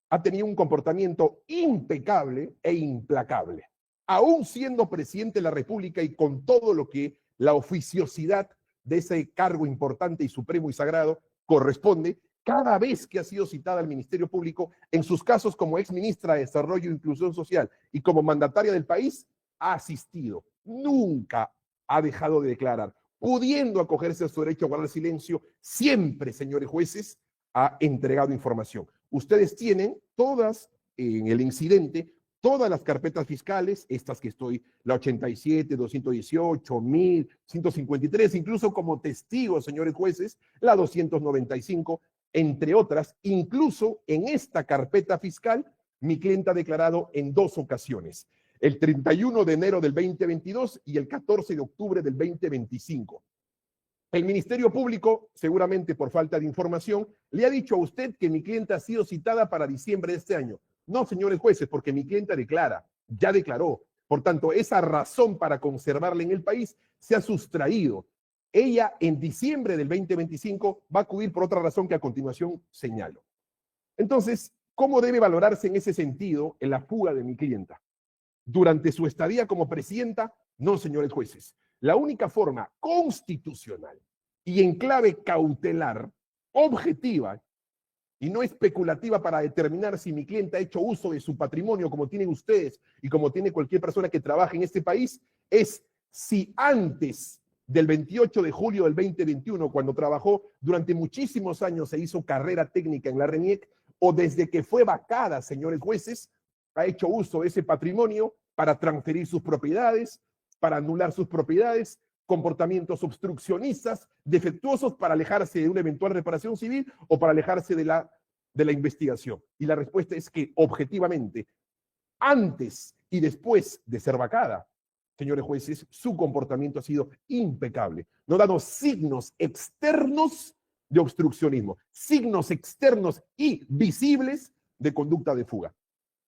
ha tenido un comportamiento impecable e implacable. Aún siendo presidente de la República y con todo lo que la oficiosidad de ese cargo importante y supremo y sagrado corresponde, cada vez que ha sido citada al Ministerio Público, en sus casos como exministra de Desarrollo e Inclusión Social y como mandataria del país, ha asistido. Nunca ha dejado de declarar, pudiendo acogerse a su derecho a guardar silencio, siempre, señores jueces, ha entregado información. Ustedes tienen todas en el incidente, todas las carpetas fiscales, estas que estoy, la 87, 218, 1000, 153, incluso como testigos, señores jueces, la 295, entre otras, incluso en esta carpeta fiscal, mi cliente ha declarado en 2 ocasiones, el 31 de enero del 2022 y el 14 de octubre del 2025. El Ministerio Público, seguramente por falta de información, le ha dicho a usted que mi clienta ha sido citada para diciembre de este año. No, señores jueces, porque mi clienta declara, ya declaró. Por tanto, esa razón para conservarla en el país se ha sustraído. Ella en diciembre del 2025 va a acudir por otra razón que a continuación señalo. Entonces, ¿cómo debe valorarse en ese sentido en la fuga de mi clienta? Durante su estadía como presidenta, no, señores jueces. La única forma constitucional y en clave cautelar, objetiva y no especulativa para determinar si mi cliente ha hecho uso de su patrimonio como tienen ustedes y como tiene cualquier persona que trabaje en este país, es si antes del 28 de julio del 2021, cuando trabajó durante muchísimos años, se hizo carrera técnica en la RENIEC, o desde que fue vacada, señores jueces, ha hecho uso de ese patrimonio para transferir sus propiedades, para anular sus propiedades, comportamientos obstruccionistas, defectuosos para alejarse de una eventual reparación civil o para alejarse de la investigación. Y la respuesta es que, objetivamente, antes y después de ser vacada, señores jueces, su comportamiento ha sido impecable. No ha dado signos externos de obstruccionismo, signos externos y visibles de conducta de fuga.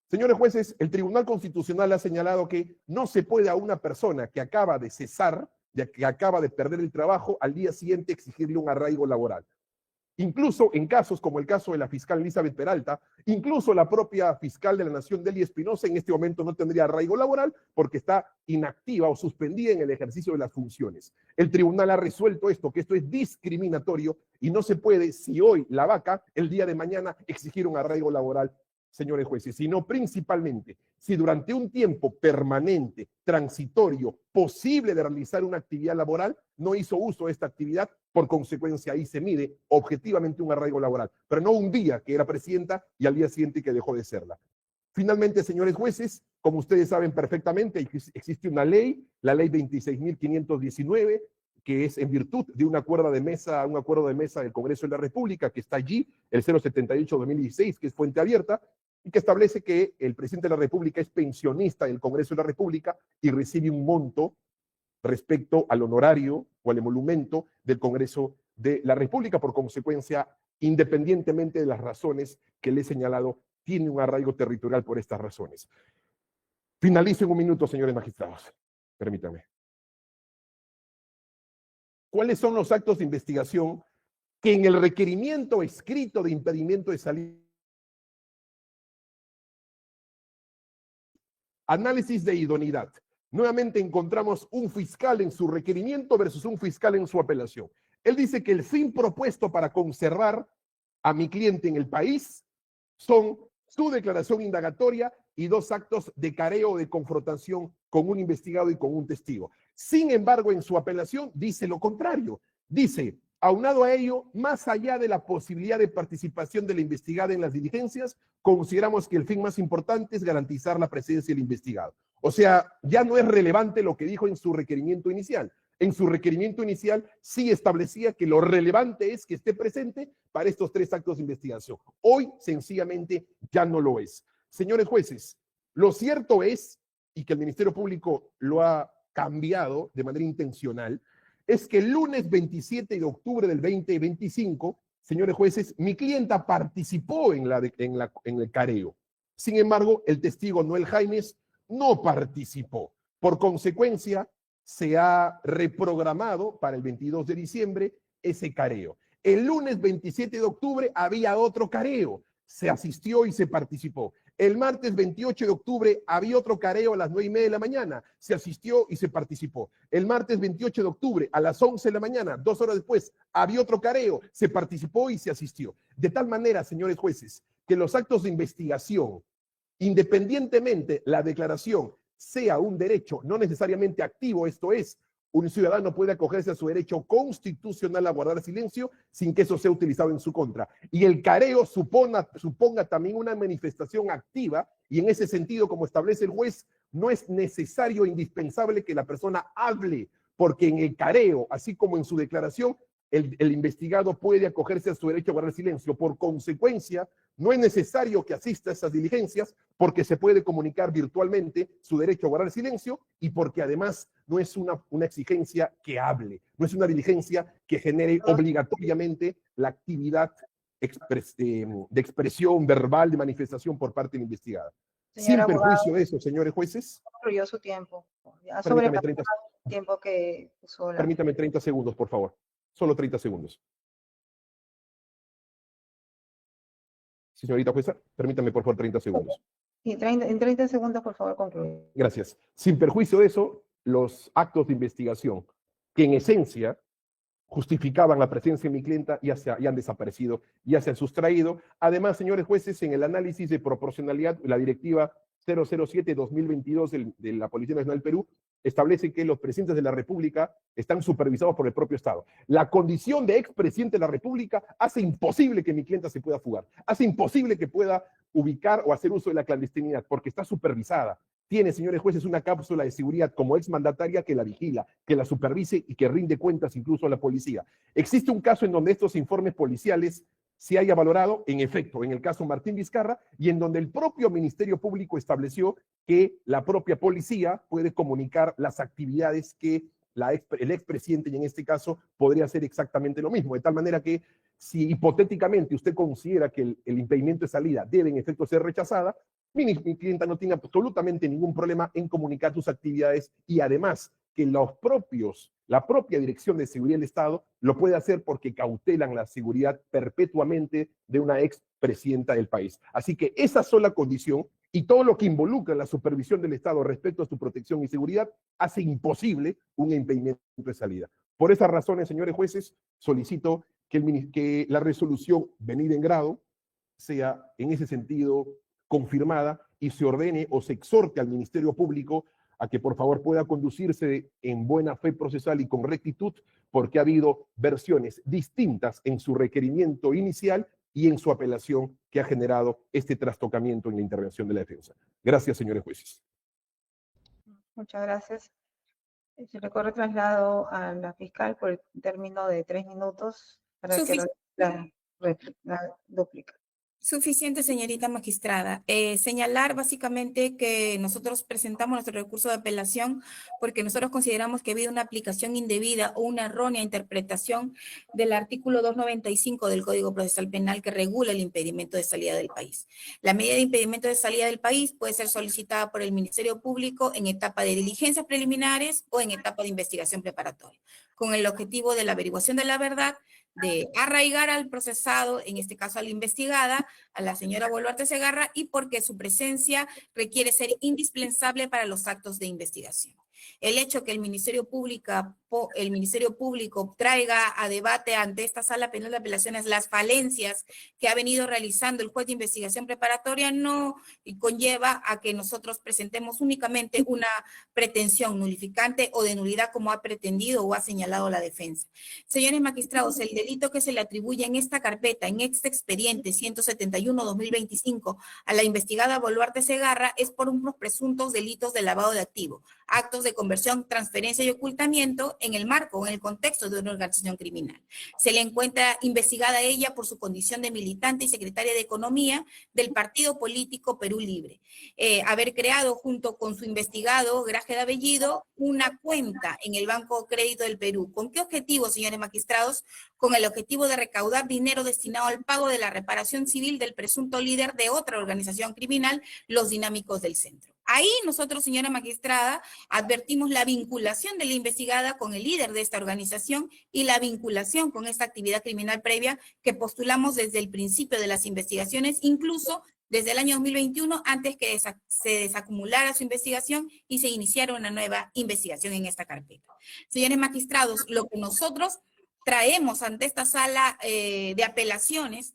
Señores jueces, el Tribunal Constitucional ha señalado que no se puede a una persona que acaba de cesar, que acaba de perder el trabajo, al día siguiente exigirle un arraigo laboral. Incluso en casos como el caso de la fiscal Elizabeth Peralta, incluso la propia fiscal de la Nación, Delia Espinosa, en este momento no tendría arraigo laboral porque está inactiva o suspendida en el ejercicio de las funciones. El tribunal ha resuelto esto, que esto es discriminatorio y no se puede, si hoy la vaca, el día de mañana exigir un arraigo laboral, señores jueces, sino principalmente si durante un tiempo permanente, transitorio, posible de realizar una actividad laboral, no hizo uso de esta actividad, por consecuencia ahí se mide objetivamente un arraigo laboral, pero no un día que era presidenta y al día siguiente que dejó de serla. Finalmente, señores jueces, como ustedes saben perfectamente, existe una ley, la ley 26.519, que es en virtud de un acuerdo de mesa del Congreso de la República, que está allí, el 078-2016, que es fuente abierta, y que establece que el presidente de la República es pensionista del Congreso de la República y recibe un monto respecto al honorario o al emolumento del Congreso de la República. Por consecuencia, independientemente de las razones que le he señalado, tiene un arraigo territorial por estas razones. Finalizo en un minuto, señores magistrados. Permítanme. ¿Cuáles son los actos de investigación que en el requerimiento escrito de impedimento de salida? Análisis de idoneidad. Nuevamente encontramos un fiscal en su requerimiento versus un fiscal en su apelación. Él dice que el fin propuesto para conservar a mi cliente en el país son su declaración indagatoria y 2 actos de careo o de confrontación con un investigado y con un testigo. Sin embargo, en su apelación dice lo contrario. Dice, aunado a ello, más allá de la posibilidad de participación de la investigada en las diligencias, consideramos que el fin más importante es garantizar la presencia del investigado. O sea, ya no es relevante lo que dijo en su requerimiento inicial. En su requerimiento inicial sí establecía que lo relevante es que esté presente para estos 3 actos de investigación. Hoy, sencillamente, ya no lo es. Señores jueces, lo cierto es, y que el Ministerio Público lo ha cambiado de manera intencional, es que el lunes 27 de octubre del 2025, señores jueces, mi clienta participó en el careo. Sin embargo, el testigo Noel Jaimes no participó. Por consecuencia, se ha reprogramado para el 22 de diciembre ese careo. El lunes 27 de octubre había otro careo, se asistió y se participó. El martes 28 de octubre había otro careo a las 9:30 de la mañana, se asistió y se participó. El martes 28 de octubre a las 11 de la mañana, 2 horas después, había otro careo, se participó y se asistió. De tal manera, señores jueces, que los actos de investigación, independientemente la declaración sea un derecho no necesariamente activo, esto es, un ciudadano puede acogerse a su derecho constitucional a guardar silencio sin que eso sea utilizado en su contra. Y el careo suponga también una manifestación activa, y en ese sentido, como establece el juez, no es necesario o indispensable que la persona hable, porque en el careo, así como en su declaración, el investigado puede acogerse a su derecho a guardar silencio. Por consecuencia, no es necesario que asista a esas diligencias porque se puede comunicar virtualmente su derecho a guardar silencio y porque además no es una exigencia que hable, no es una diligencia que genere obligatoriamente la actividad de expresión verbal, de manifestación por parte de la investigada. Sin perjuicio de eso, señores jueces. Concluyó su tiempo. Ya Permítame 30 el tiempo que usó la... Permítame 30 segundos, por favor. Solo 30 segundos. Sí, señorita jueza, permítame por favor 30 segundos. Sí, en 30 segundos, por favor, concluye. Gracias. Sin perjuicio de eso, los actos de investigación que en esencia justificaban la presencia de mi clienta ya han desaparecido, ya se han sustraído. Además, señores jueces, en el análisis de proporcionalidad, la directiva 007-2022 de la Policía Nacional del Perú establece que los presidentes de la República están supervisados por el propio Estado. La condición de expresidente de la República hace imposible que mi clienta se pueda fugar, hace imposible que pueda ubicar o hacer uso de la clandestinidad, porque está supervisada. Tiene, señores jueces, una cápsula de seguridad como exmandataria que la vigila, que la supervise y que rinde cuentas incluso a la policía. Existe un caso en donde estos informes policiales se haya valorado, en efecto, en el caso Martín Vizcarra, y en donde el propio Ministerio Público estableció que la propia policía puede comunicar las actividades que el expresidente, y en este caso, podría hacer exactamente lo mismo. De tal manera que si hipotéticamente usted considera que el impedimento de salida debe en efecto ser rechazada, mi clienta no tiene absolutamente ningún problema en comunicar sus actividades y además que la propia Dirección de Seguridad del Estado lo puede hacer porque cautelan la seguridad perpetuamente de una expresidenta del país. Así que esa sola condición y todo lo que involucra la supervisión del Estado respecto a su protección y seguridad hace imposible un impedimento de salida. Por esas razones, señores jueces, solicito que la resolución venida en grado sea en ese sentido confirmada y se ordene o se exhorte al Ministerio Público a que por favor pueda conducirse en buena fe procesal y con rectitud, porque ha habido versiones distintas en su requerimiento inicial y en su apelación que ha generado este trastocamiento en la intervención de la defensa. Gracias, señores jueces. Muchas gracias. Se le corre traslado a la fiscal por el término de 3 minutos para que la duplica. Suficiente, señorita magistrada. Señalar básicamente que nosotros presentamos nuestro recurso de apelación porque nosotros consideramos que ha habido una aplicación indebida o una errónea interpretación del artículo 295 del Código Procesal Penal que regula el impedimento de salida del país. La medida de impedimento de salida del país puede ser solicitada por el Ministerio Público en etapa de diligencias preliminares o en etapa de investigación preparatoria, con el objetivo de la averiguación de la verdad, de arraigar al procesado, en este caso a la investigada, a la señora Boluarte Segarra, y porque su presencia requiere ser indispensable para los actos de investigación. El hecho que el Ministerio Público traiga a debate ante esta Sala Penal de Apelaciones las falencias que ha venido realizando el juez de investigación preparatoria no conlleva a que nosotros presentemos únicamente una pretensión nulificante o de nulidad como ha pretendido o ha señalado la defensa. Señores magistrados, el delito que se le atribuye en esta carpeta, en este expediente 171-2025 a la investigada Boluarte Segarra es por unos presuntos delitos de lavado de activo, actos de conversión, transferencia y ocultamiento en el marco o en el contexto de una organización criminal. Se le encuentra investigada ella por su condición de militante y secretaria de Economía del partido político Perú Libre. Haber creado junto con su investigado, Graje de Abellido, una cuenta en el Banco Crédito del Perú. ¿Con qué objetivo, señores magistrados? Con el objetivo de recaudar dinero destinado al pago de la reparación civil del presunto líder de otra organización criminal, los Dinámicos del Centro. Ahí nosotros, señora magistrada, advertimos la vinculación de la investigada con el líder de esta organización y la vinculación con esta actividad criminal previa que postulamos desde el principio de las investigaciones, incluso desde el año 2021, antes que se desacumulara su investigación y se iniciara una nueva investigación en esta carpeta. Señores magistrados, lo que nosotros traemos ante esta sala de apelaciones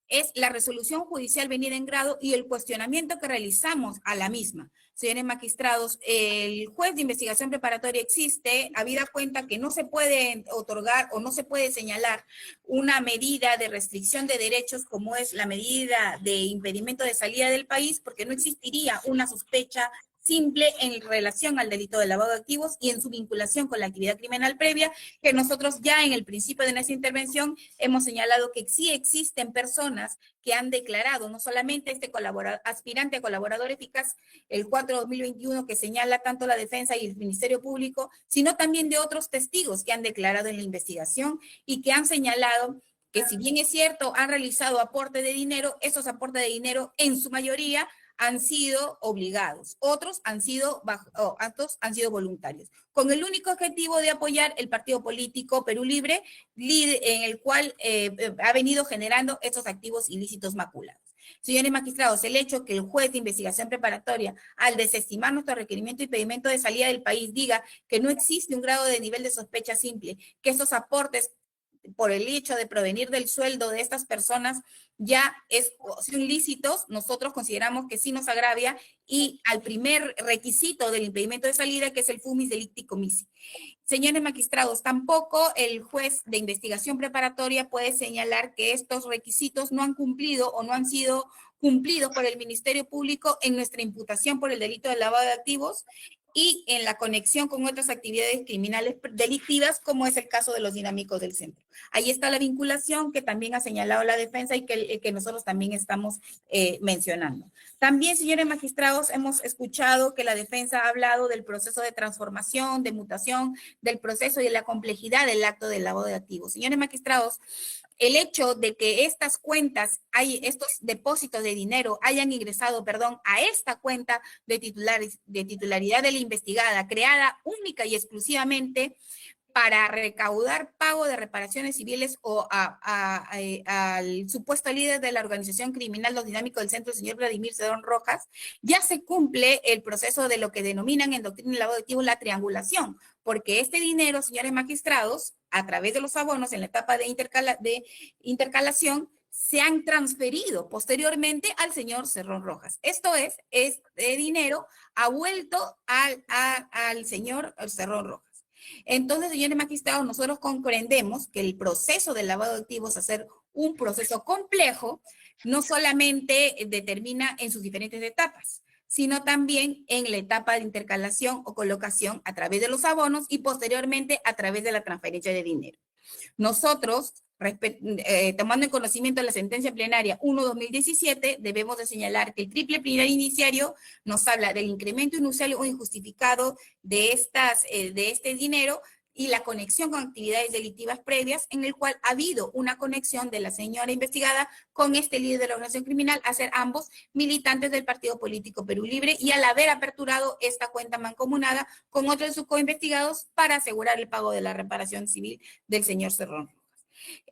es la resolución judicial venida en grado y el cuestionamiento que realizamos a la misma. Señores magistrados, el juez de investigación preparatoria existe, habida cuenta que no se puede otorgar o no se puede señalar una medida de restricción de derechos como es la medida de impedimento de salida del país, porque no existiría una sospecha simple en relación al delito de lavado de activos y en su vinculación con la actividad criminal previa, que nosotros ya en el principio de nuestra intervención hemos señalado que sí existen personas que han declarado, no solamente este aspirante a colaborador eficaz, el 4/2021, que señala tanto la defensa y el Ministerio Público, sino también de otros testigos que han declarado en la investigación y que han señalado que si bien es cierto, han realizado aporte de dinero, esos aportes de dinero en su mayoría han sido obligados, otros han sido voluntarios, con el único objetivo de apoyar el partido político Perú Libre, en el cual ha venido generando estos activos ilícitos maculados. Señores magistrados, el hecho que el juez de investigación preparatoria, al desestimar nuestro requerimiento y pedimento de salida del país, diga que no existe un grado de nivel de sospecha simple, que esos aportes por el hecho de provenir del sueldo de estas personas ya son ilícitos, nosotros consideramos que sí nos agravia y al primer requisito del impedimento de salida, que es el fumis delicti comissi. Señores magistrados, tampoco el juez de investigación preparatoria puede señalar que estos requisitos no han cumplido o no han sido cumplidos por el Ministerio Público en nuestra imputación por el delito de lavado de activos y en la conexión con otras actividades criminales delictivas, como es el caso de los Dinámicos del Centro. Ahí está la vinculación que también ha señalado la defensa y que nosotros también estamos mencionando. También, señores magistrados, hemos escuchado que la defensa ha hablado del proceso de transformación, de mutación, del proceso y de la complejidad del acto de lavado de activos. Señores magistrados, el hecho de que estas cuentas, estos depósitos de dinero hayan ingresado, a esta cuenta de titularidad de la investigada, creada única y exclusivamente para recaudar pago de reparaciones civiles o al supuesto líder de la organización criminal Los Dinámicos del Centro, el señor Vladimir Cedrón Rojas, ya se cumple el proceso de lo que denominan en doctrina y lavado de activos la triangulación, porque este dinero, señores magistrados, a través de los abonos en la etapa de intercalación, se han transferido posteriormente al señor Cerrón Rojas. Esto es, este dinero ha vuelto al señor Cerrón Rojas. Entonces, señores magistrados, nosotros comprendemos que el proceso de lavado de activos a ser un proceso complejo, no solamente determina en sus diferentes etapas, sino también en la etapa de intercalación o colocación a través de los abonos y posteriormente a través de la transferencia de dinero. Nosotros, tomando en conocimiento la sentencia plenaria 1/2017, debemos de señalar que el triple plenario indiciario nos habla del incremento inusual o injustificado de este dinero y la conexión con actividades delictivas previas, en el cual ha habido una conexión de la señora investigada con este líder de la organización criminal, a ser ambos militantes del partido político Perú Libre, y al haber aperturado esta cuenta mancomunada con otros de sus coinvestigados para asegurar el pago de la reparación civil del señor Cerrón.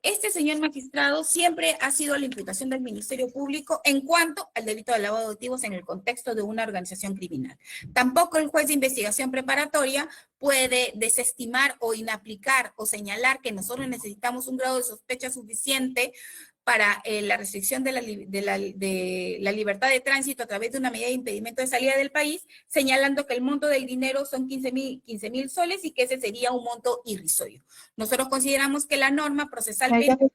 Este señor magistrado siempre ha sido la imputación del Ministerio Público en cuanto al delito de lavado de activos en el contexto de una organización criminal. Tampoco el juez de investigación preparatoria puede desestimar o inaplicar o señalar que nosotros necesitamos un grado de sospecha suficiente para la restricción de la libertad de tránsito a través de una medida de impedimento de salida del país, señalando que el monto del dinero son 15.000 soles y que ese sería un monto irrisorio. Nosotros consideramos que la norma procesalmente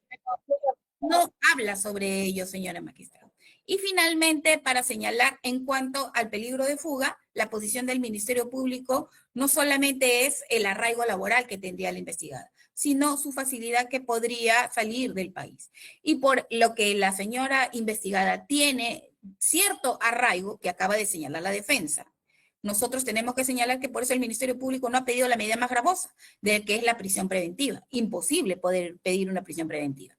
no habla sobre ello, señora magistrada. Y finalmente, para señalar en cuanto al peligro de fuga, la posición del Ministerio Público no solamente es el arraigo laboral que tendría la investigada, sino su facilidad que podría salir del país. Y por lo que la señora investigada tiene cierto arraigo que acaba de señalar la defensa, nosotros tenemos que señalar que por eso el Ministerio Público no ha pedido la medida más gravosa, de que es la prisión preventiva. Imposible poder pedir una prisión preventiva.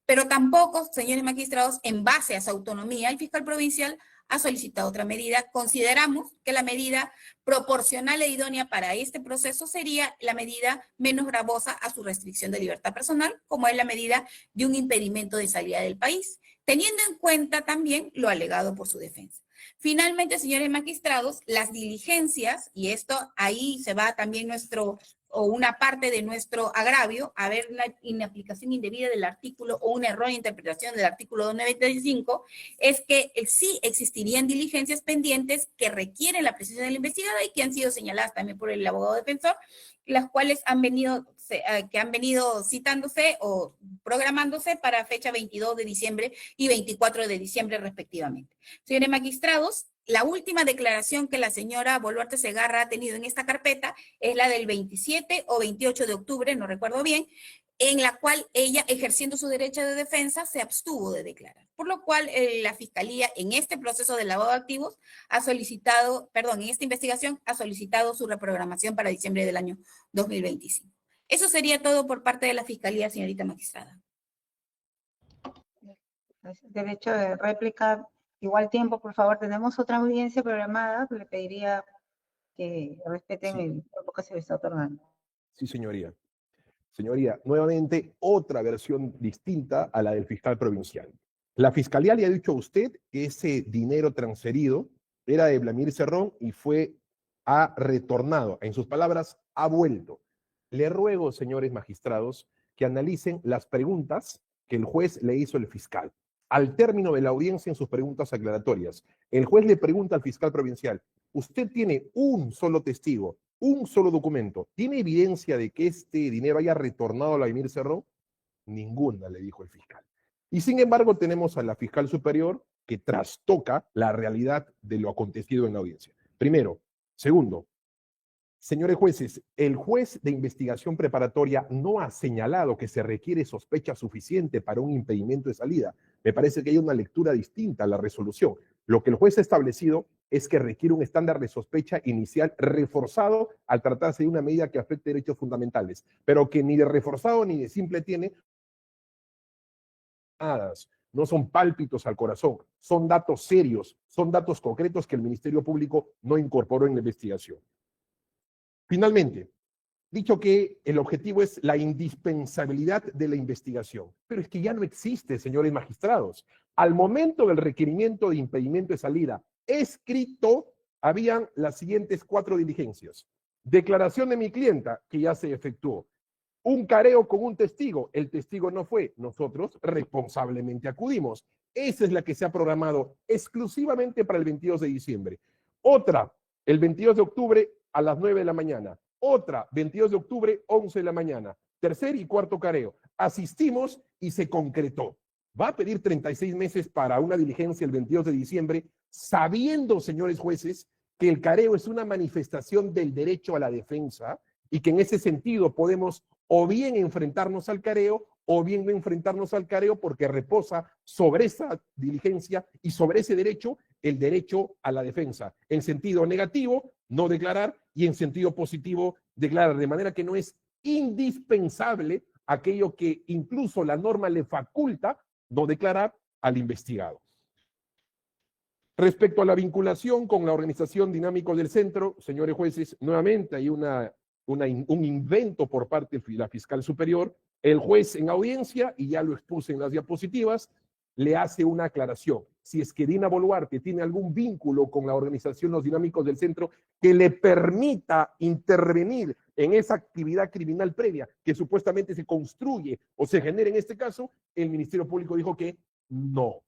Pero tampoco, señores magistrados, en base a su autonomía, el fiscal provincial ha solicitado otra medida. Consideramos que la medida proporcional e idónea para este proceso sería la medida menos gravosa a su restricción de libertad personal, como es la medida de un impedimento de salida del país, teniendo en cuenta también lo alegado por su defensa. Finalmente, señores magistrados, las diligencias, y esto ahí se va también una parte de nuestro agravio, a ver la inaplicación indebida del artículo o una errónea interpretación del artículo 295, es que sí existirían diligencias pendientes que requieren la presencia de la investigada y que han sido señaladas también por el abogado defensor, las cuales han venido citándose o programándose para fecha 22 de diciembre y 24 de diciembre respectivamente. Señores magistrados, la última declaración que la señora Boluarte Segarra ha tenido en esta carpeta es la del 27 o 28 de octubre, no recuerdo bien, en la cual ella, ejerciendo su derecho de defensa, se abstuvo de declarar. Por lo cual, la Fiscalía, en este proceso de lavado de activos, en esta investigación, ha solicitado su reprogramación para diciembre del año 2025. Eso sería todo por parte de la Fiscalía, señorita magistrada. Derecho de réplica. Igual tiempo, por favor. Tenemos otra audiencia programada, le pediría que respeten el tiempo que se le está otorgando. Sí, señoría. Señoría, nuevamente otra versión distinta a la del fiscal provincial. La Fiscalía le ha dicho a usted que ese dinero transferido era de Vladimir Cerrón y ha retornado, en sus palabras, ha vuelto. Le ruego, señores magistrados, que analicen las preguntas que el juez le hizo al fiscal. Al término de la audiencia, en sus preguntas aclaratorias, el juez le pregunta al fiscal provincial: ¿usted tiene un solo testigo, un solo documento? ¿Tiene evidencia de que este dinero haya retornado a Vladimir Cerrón? Ninguna, le dijo el fiscal. Y sin embargo, tenemos a la fiscal superior que trastoca la realidad de lo acontecido en la audiencia. Primero. Segundo, señores jueces, el juez de investigación preparatoria no ha señalado que se requiere sospecha suficiente para un impedimento de salida. Me parece que hay una lectura distinta a la resolución. Lo que el juez ha establecido es que requiere un estándar de sospecha inicial reforzado al tratarse de una medida que afecte derechos fundamentales, pero que ni de reforzado ni de simple tiene. No son pálpitos al corazón, son datos serios, son datos concretos que el Ministerio Público no incorporó en la investigación. Finalmente, dicho que el objetivo es la indispensabilidad de la investigación, pero es que ya no existe, señores magistrados. Al momento del requerimiento de impedimento de salida escrito, habían las siguientes 4 diligencias. Declaración de mi clienta, que ya se efectuó. Un careo con un testigo, el testigo no fue, nosotros responsablemente acudimos. Esa es la que se ha programado exclusivamente para el 22 de diciembre. Otra, el 22 de octubre a las 9 de la mañana. Otra, 22 de octubre, 11 de la mañana. Tercer y cuarto careo. asistimos y se concretó. Va a pedir 36 meses para una diligencia el 22 de diciembre, sabiendo, señores jueces, que el careo es una manifestación del derecho a la defensa y que en ese sentido podemos o bien enfrentarnos al careo o bien no enfrentarnos al careo porque reposa sobre esa diligencia y sobre ese derecho el derecho a la defensa. En sentido negativo, no declarar, y en sentido positivo, declarar, de manera que no es indispensable aquello que incluso la norma le faculta no declarar al investigado. Respecto a la vinculación con la organización Dinámicos del Centro, señores jueces, nuevamente hay un invento por parte de la fiscal superior. El juez en audiencia, y ya lo expuse en las diapositivas, le hace una aclaración. Si es que Dina Boluarte tiene algún vínculo con la organización Los Dinámicos del Centro que le permita intervenir en esa actividad criminal previa que supuestamente se construye o se genera en este caso, el Ministerio Público dijo que no.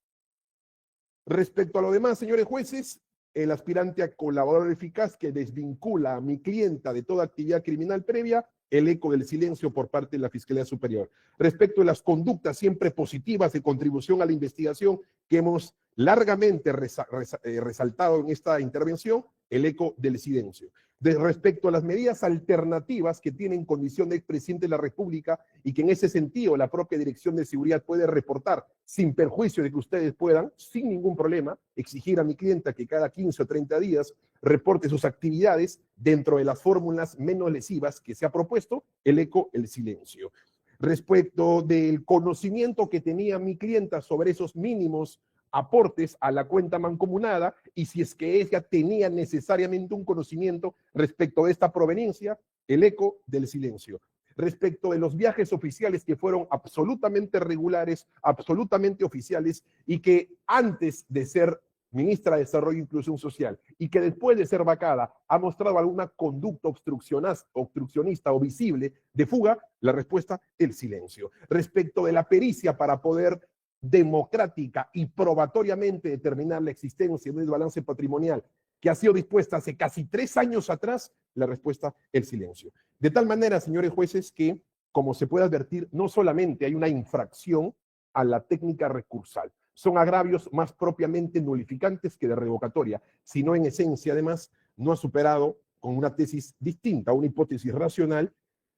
Respecto a lo demás, señores jueces, el aspirante a colaborador eficaz que desvincula a mi clienta de toda actividad criminal previa, el eco del silencio por parte de la Fiscalía Superior. Respecto a las conductas siempre positivas de contribución a la investigación que hemos largamente resaltado en esta intervención, el eco del silencio. Respecto a las medidas alternativas que tienen condición de expresidente de la República y que en ese sentido la propia Dirección de Seguridad puede reportar sin perjuicio de que ustedes puedan, sin ningún problema, exigir a mi clienta que cada 15 o 30 días reporte sus actividades dentro de las fórmulas menos lesivas que se ha propuesto, el eco, el silencio. Respecto del conocimiento que tenía mi clienta sobre esos mínimos aportes a la cuenta mancomunada y si es que ella tenía necesariamente un conocimiento respecto de esta proveniencia, el eco del silencio. Respecto de los viajes oficiales que fueron absolutamente regulares, absolutamente oficiales y que antes de ser ministra de Desarrollo e Inclusión Social y que después de ser vacada ha mostrado alguna conducta obstruccionista o visible de fuga, la respuesta, el silencio. Respecto de la pericia para poder democrática y probatoriamente determinar la existencia de un desbalance patrimonial que ha sido dispuesta hace casi 3 años atrás, la respuesta, el silencio. De tal manera, señores jueces, que, como se puede advertir, no solamente hay una infracción a la técnica recursal, son agravios más propiamente nulificantes que de revocatoria, sino en esencia, además, no ha superado con una tesis distinta, una hipótesis racional,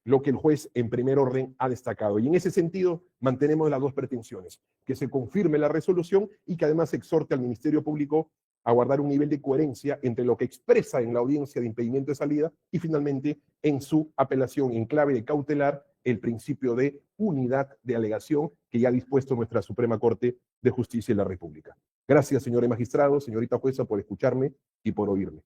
lo que el juez en primer orden ha destacado. Y en ese sentido mantenemos las dos pretensiones, que se confirme la resolución y que además exhorte al Ministerio Público a guardar un nivel de coherencia entre lo que expresa en la audiencia de impedimento de salida y finalmente en su apelación en clave de cautelar el principio de unidad de alegación que ya ha dispuesto nuestra Suprema Corte de Justicia de la República. Gracias, señores magistrados, señorita jueza, por escucharme y por oírme.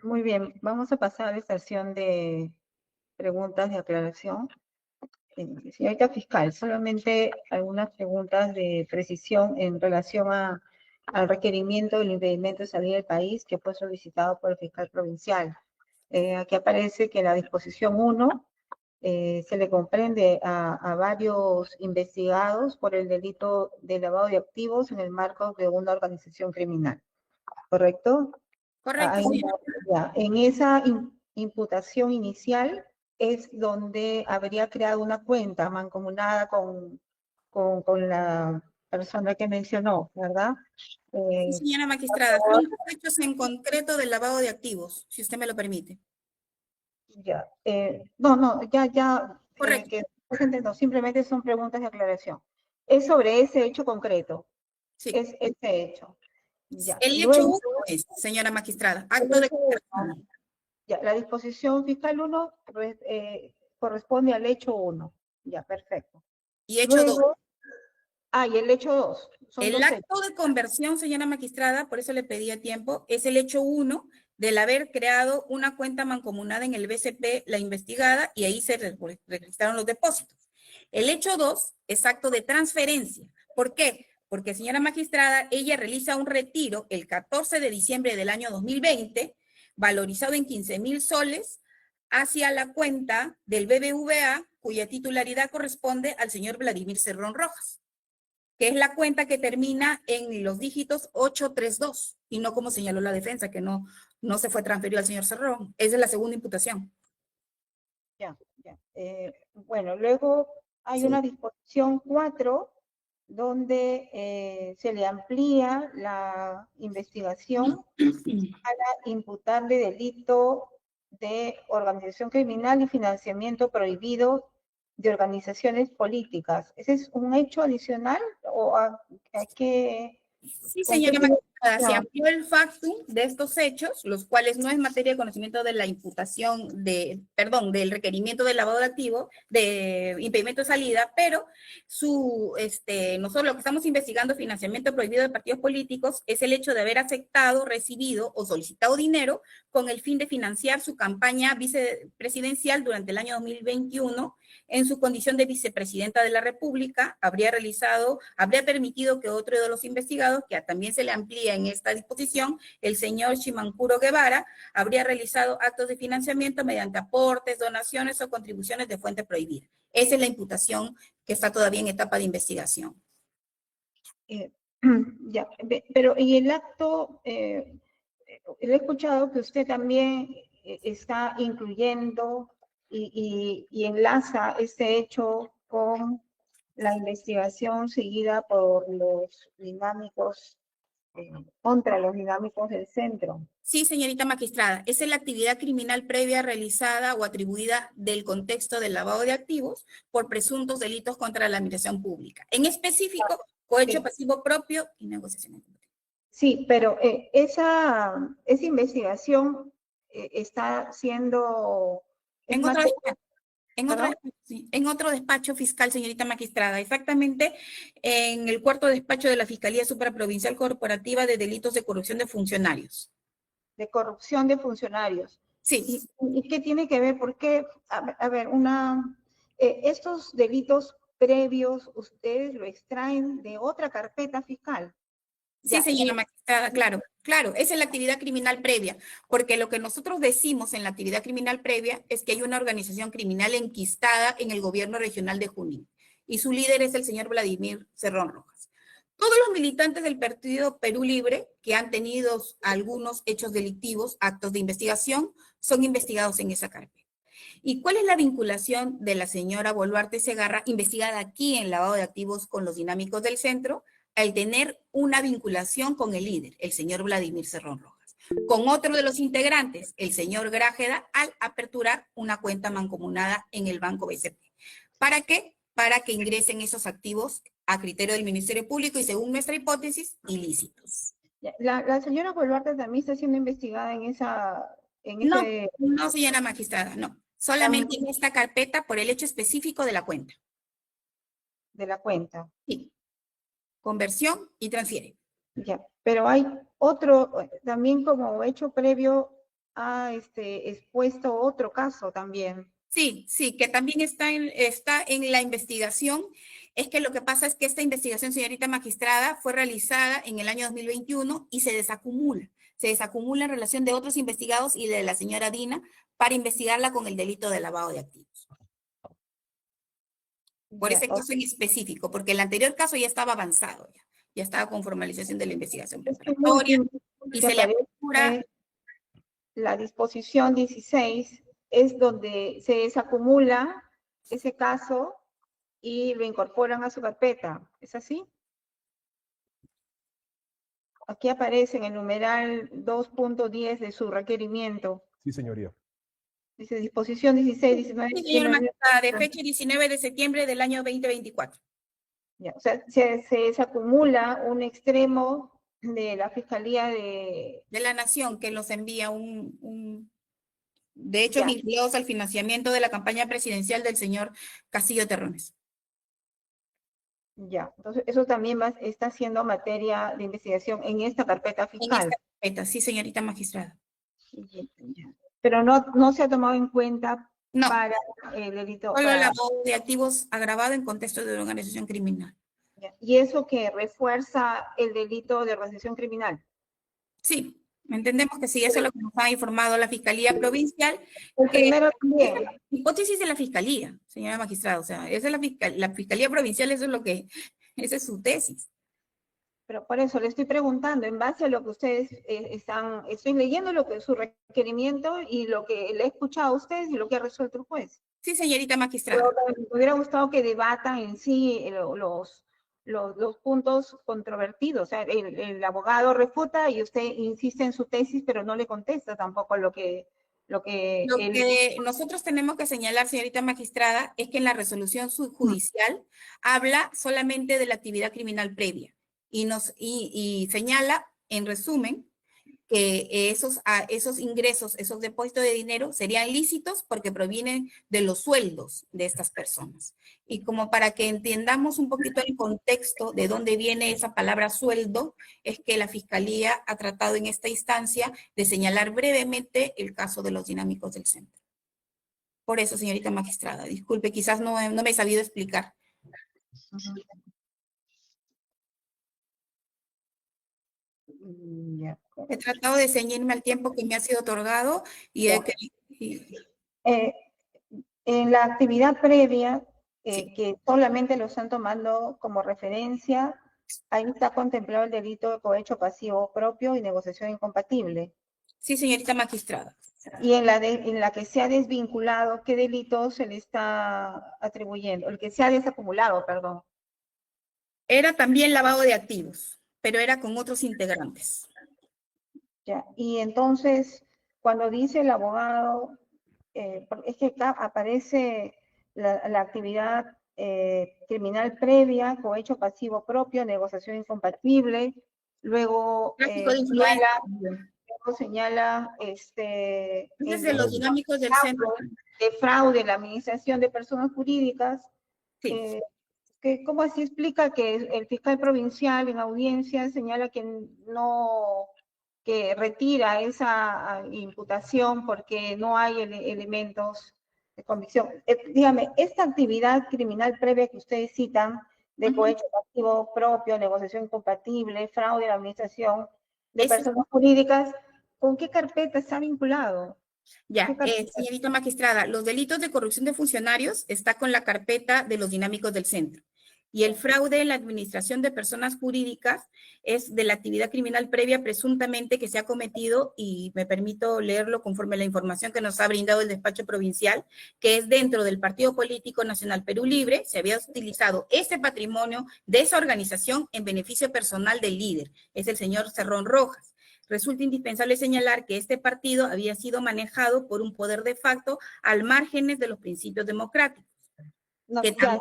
Muy bien, vamos a pasar a la sesión de preguntas de aclaración. Señorita fiscal, solamente algunas preguntas de precisión en relación al requerimiento del impedimento de salida del país que fue solicitado por el fiscal provincial. Aquí aparece que en la disposición 1 se le comprende a varios investigados por el delito de lavado de activos en el marco de una organización criminal, ¿correcto? Correcto. En esa imputación inicial es donde habría creado una cuenta mancomunada con la persona que mencionó, ¿verdad? Sí, señora magistrada, son los hechos en concreto del lavado de activos, si usted me lo permite. Ya, ya. Correcto. No, simplemente son preguntas de aclaración. Es sobre ese hecho concreto. Sí. Es ese hecho. Ya. El Luego, hecho 1 es, señora magistrada, acto de... Ya, la disposición fiscal 1 corresponde al hecho 1. Ya, perfecto. Y hecho 2. Y el hecho 2. El acto de conversión, señora magistrada, por eso le pedía tiempo, es el hecho 1 del haber creado una cuenta mancomunada en el BCP, la investigada, y ahí se registraron los depósitos. El hecho 2 es acto de transferencia. ¿Por qué? Porque, señora magistrada, ella realiza un retiro el 14 de diciembre del año 2020, valorizado en 15,000 soles, hacia la cuenta del BBVA, cuya titularidad corresponde al señor Vladimir Cerrón Rojas, que es la cuenta que termina en los dígitos 832, y no como señaló la defensa, que no se fue transferido al señor Cerrón. Esa es la segunda imputación. Ya. Bueno, luego hay Sí. una disposición 4 donde se le amplía la investigación para imputarle delito de organización criminal y financiamiento prohibido de organizaciones políticas. ¿Ese es un hecho adicional o a qué? Sí, ¿Con qué señora magistrada, se tiene- amplió el factum de estos hechos, los cuales no es materia de conocimiento de la imputación del requerimiento de lavado de activo, de impedimento de salida, pero nosotros lo que estamos investigando, financiamiento prohibido de partidos políticos, es el hecho de haber aceptado, recibido o solicitado dinero con el fin de financiar su campaña vicepresidencial durante el año 2021 en su condición de vicepresidenta de la República. Habría permitido que otro de los investigados, que también se le amplía en esta disposición, el señor Shimankuro Guevara, habría realizado actos de financiamiento mediante aportes, donaciones o contribuciones de fuente prohibida. Esa es la imputación que está todavía en etapa de investigación. Ya, pero y el acto, he escuchado que usted también está incluyendo y enlaza este hecho con la investigación seguida por los dinámicos, contra los dinámicos del centro. Sí, señorita magistrada, esa es la actividad criminal previa realizada o atribuida del contexto del lavado de activos por presuntos delitos contra la administración pública. En específico, cohecho Sí. pasivo propio y negociación. Sí, pero esa investigación está siendo, es En otro materia, despacho, ¿perdón? en otro despacho fiscal, señorita magistrada, exactamente en el cuarto despacho de la Fiscalía Supraprovincial Corporativa de Delitos de Corrupción de Funcionarios. De corrupción de funcionarios. Sí. ¿Y qué tiene que ver? Porque, a ver, estos delitos previos, ustedes lo extraen de otra carpeta fiscal. Sí, Ya, señora magistrada, claro, esa es la actividad criminal previa, porque lo que nosotros decimos en la actividad criminal previa es que hay una organización criminal enquistada en el gobierno regional de Junín, y su líder es el señor Vladimir Cerrón Rojas. Todos los militantes del Partido Perú Libre que han tenido algunos hechos delictivos, actos de investigación, son investigados en esa carpeta. ¿Y cuál es la vinculación de la señora Boluarte Segarra, investigada aquí en lavado de activos con los dinámicos del centro, al tener una vinculación con el líder, el señor Vladimir Cerrón Rojas, con otro de los integrantes, el señor Grájeda, al aperturar una cuenta mancomunada en el Banco BCP? ¿Para qué? Para que ingresen esos activos a criterio del Ministerio Público y, según nuestra hipótesis, ilícitos. la señora Boluarte también está siendo investigada en No, señora magistrada, no. Solamente en esta carpeta por el hecho específico de la cuenta. de la cuenta. Sí. Conversión y transfiere. Ya, pero hay otro, también como hecho previo, ha expuesto otro caso también. Sí, que también está en la investigación. Es que lo que pasa es que esta investigación, señorita magistrada, fue realizada en el año 2021 y se desacumula. Se desacumula en relación de otros investigados y de la señora Dina para investigarla con el delito de lavado de activos. Por ese caso en específico, porque el anterior caso ya estaba avanzado, ya estaba con formalización de la investigación preparatoria y se le apura. La disposición 16 es donde se desacumula ese caso y lo incorporan a su carpeta. ¿Es así? Aquí aparece en el numeral 2.10 de su requerimiento. Sí, señoría. Dice disposición 16, 19. Sí, señora magistrada, de fecha 19 de septiembre del año 2024. Ya, o sea, se desacumula un extremo de la Fiscalía de la Nación, que nos envía de hecho, vinculados al financiamiento de la campaña presidencial del señor Castillo Terrones. Ya, entonces eso también está siendo materia de investigación en esta carpeta fiscal. En esta carpeta, sí, señorita magistrada. Pero no se ha tomado en cuenta no, para el delito. Solo el lavado de activos agravado en contexto de organización criminal. ¿Y eso que refuerza el delito de organización criminal? Sí, entendemos que sí, eso es lo que nos ha informado la Fiscalía Provincial. El primero también. Hipótesis de la Fiscalía, señora magistrada, o sea, esa es la Fiscalía Provincial, eso es lo que, esa es su tesis. Pero por eso le estoy preguntando, en base a lo que ustedes estoy leyendo lo que es su requerimiento y lo que le he escuchado a ustedes y lo que ha resuelto el juez. Sí, señorita magistrada. Pero me hubiera gustado que debatan en sí los puntos controvertidos. O sea, el abogado refuta y usted insiste en su tesis, pero no le contesta tampoco lo que Lo él... que nosotros tenemos que señalar, señorita magistrada, es que en la resolución judicial habla solamente de la actividad criminal previa y señala, en resumen, que esos ingresos, esos depósitos de dinero serían lícitos porque provienen de los sueldos de estas personas. Y como para que entendamos un poquito el contexto de dónde viene esa palabra sueldo, es que la Fiscalía ha tratado en esta instancia de señalar brevemente el caso de los dinámicos del centro. Por eso, señorita magistrada, disculpe, quizás no me he sabido explicar. Ya. He tratado de ceñirme al tiempo que me ha sido otorgado y En la actividad previa, sí. que solamente lo están tomando como referencia, ahí está contemplado el delito de cohecho pasivo propio y negociación incompatible. Sí, señorita magistrada. Y en la que se ha desvinculado, ¿qué delito se le está atribuyendo? El que se ha desacumulado, perdón. Era también lavado de activos, pero era con otros integrantes. Ya. Y entonces, cuando dice el abogado, es que acá aparece la actividad criminal previa, cohecho pasivo propio, negociación incompatible, luego Tráfico de influencia. señala Es de los dinámicos del centro. de fraude en la administración de personas jurídicas. Sí. ¿Cómo así explica que el fiscal provincial en audiencia señala que retira esa imputación porque no hay elementos de convicción? Dígame, esta actividad criminal previa que ustedes citan, de cohecho pasivo propio, negociación incompatible, fraude en la administración de personas jurídicas, ¿con qué carpeta está vinculado? Ya, señorita magistrada, los delitos de corrupción de funcionarios está con la carpeta de los dinámicos del centro. Y el fraude en la administración de personas jurídicas es de la actividad criminal previa presuntamente que se ha cometido, y me permito leerlo conforme a la información que nos ha brindado el despacho provincial, que es dentro del Partido Político Nacional Perú Libre. Se había utilizado ese patrimonio de esa organización en beneficio personal del líder, es el señor Cerrón Rojas. Resulta indispensable señalar que este partido había sido manejado por un poder de facto al márgenes de los principios democráticos. No, Que ya,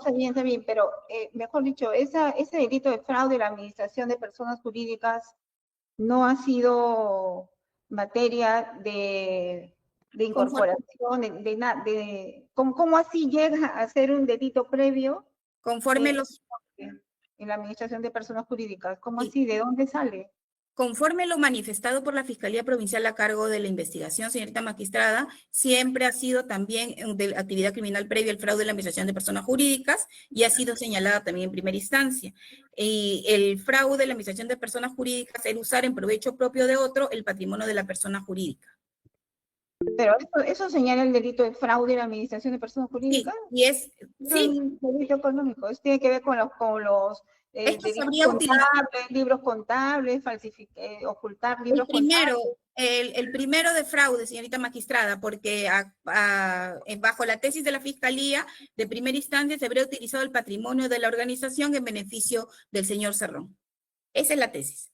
también está bien, pero mejor dicho, ese delito de fraude en la administración de personas jurídicas no ha sido materia de incorporación, ¿cómo así llega a ser un delito previo conforme en la administración de personas jurídicas? ¿Cómo así? ¿De dónde sale? Conforme lo manifestado por la Fiscalía Provincial a cargo de la investigación, señorita magistrada, siempre ha sido también de actividad criminal previa el fraude en la administración de personas jurídicas y ha sido señalada también en primera instancia. Y el fraude en la administración de personas jurídicas es usar en provecho propio de otro el patrimonio de la persona jurídica. Pero eso señala el delito de fraude en la administración de personas jurídicas. Sí, y es un delito económico. Eso tiene que ver con los esto se habría utilizado. Libros contables, ocultar libros contables. contables. El primero de fraude, señorita magistrada, porque bajo la tesis de la Fiscalía de primera instancia se habría utilizado el patrimonio de la organización en beneficio del señor Cerrón. Esa es la tesis.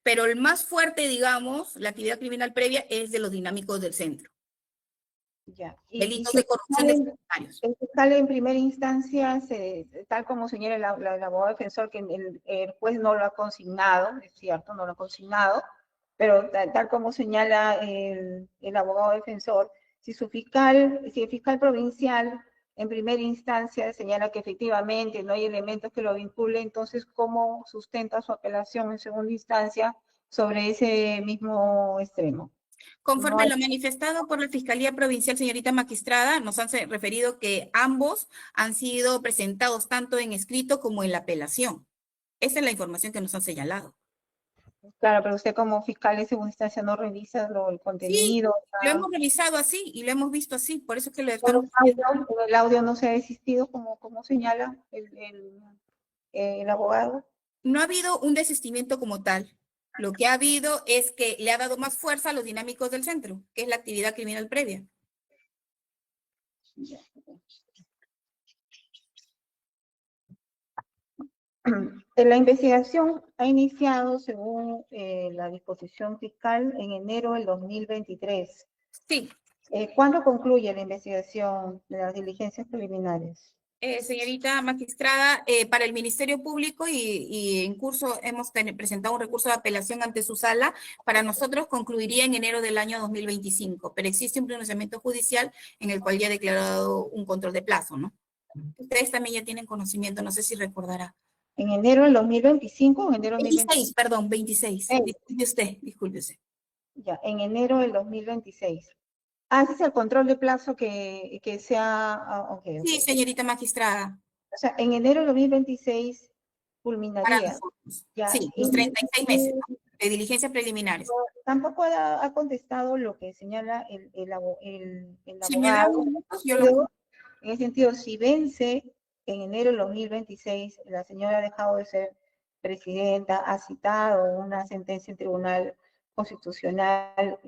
Pero el más fuerte, digamos, la actividad criminal previa es de los dinámicos del centro. Ya. Delitos de corrupción de funcionarios. El fiscal en primera instancia, tal como señala el abogado defensor, que el juez no lo ha consignado, es cierto, no lo ha consignado, pero tal como señala el abogado defensor, si el fiscal provincial en primera instancia señala que efectivamente no hay elementos que lo vinculen, entonces, ¿cómo sustenta su apelación en segunda instancia sobre ese mismo extremo? Conforme lo manifestado por la Fiscalía Provincial, señorita magistrada, nos han referido que ambos han sido presentados tanto en escrito como en la apelación. Esa es la información que nos han señalado. Claro, pero usted como fiscal en segunda instancia no revisa el contenido. Sí, lo hemos revisado así y lo hemos visto así, por eso es que lo estamos... El audio no se ha desistido, como señala el abogado. No ha habido un desistimiento como tal. Lo que ha habido es que le ha dado más fuerza a los dinámicos del centro, que es la actividad criminal previa. Ya. La investigación ha iniciado, según la disposición fiscal, en enero del 2023. Sí, ¿Cuándo concluye la investigación de las diligencias preliminares? señorita magistrada, para el Ministerio Público y en curso hemos presentado un recurso de apelación ante su sala. Para nosotros concluiría en enero del año 2025, pero existe un pronunciamiento judicial en el cual ya ha declarado un control de plazo, ¿no? Ustedes también ya tienen conocimiento, no sé si recordará. ¿En enero del 2025 o en enero del 26, perdón, 26. 2026? Disculpe usted. Ya, en enero del 2026. Ese es el control de plazo que se ha... ok. Sí, señorita magistrada, O sea, en enero del 2026 para culminaría. nosotros. Ya, Sí, los 36 meses, ¿no? De diligencias preliminares. Tampoco ha contestado lo que señala el Si me da abogado. minutos, yo lo... En ese sentido, si vence en enero del 2026, la señora ha dejado de ser presidenta, ha citado una sentencia en tribunal constitucional.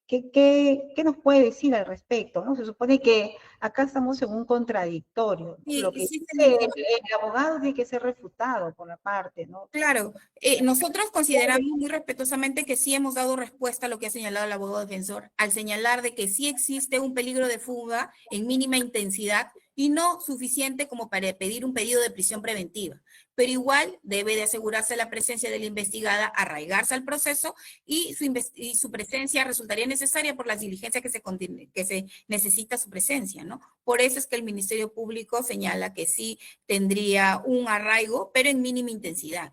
¿Qué nos puede decir al respecto? ¿No? Se supone que acá estamos en un contradictorio. Sí, Lo que sí, dice señorita. el abogado tiene que ser refutado por la parte, ¿no? Claro, nosotros consideramos muy respetuosamente que sí hemos dado respuesta a lo que ha señalado el abogado defensor, al señalar de que sí existe un peligro de fuga en mínima intensidad y no suficiente como para pedir un pedido de prisión preventiva, pero igual debe de asegurarse la presencia de la investigada, arraigarse al proceso y su presencia resultaría necesaria por las diligencias que se necesita su presencia, ¿no? Por eso es que el Ministerio Público señala que sí tendría un arraigo, pero en mínima intensidad.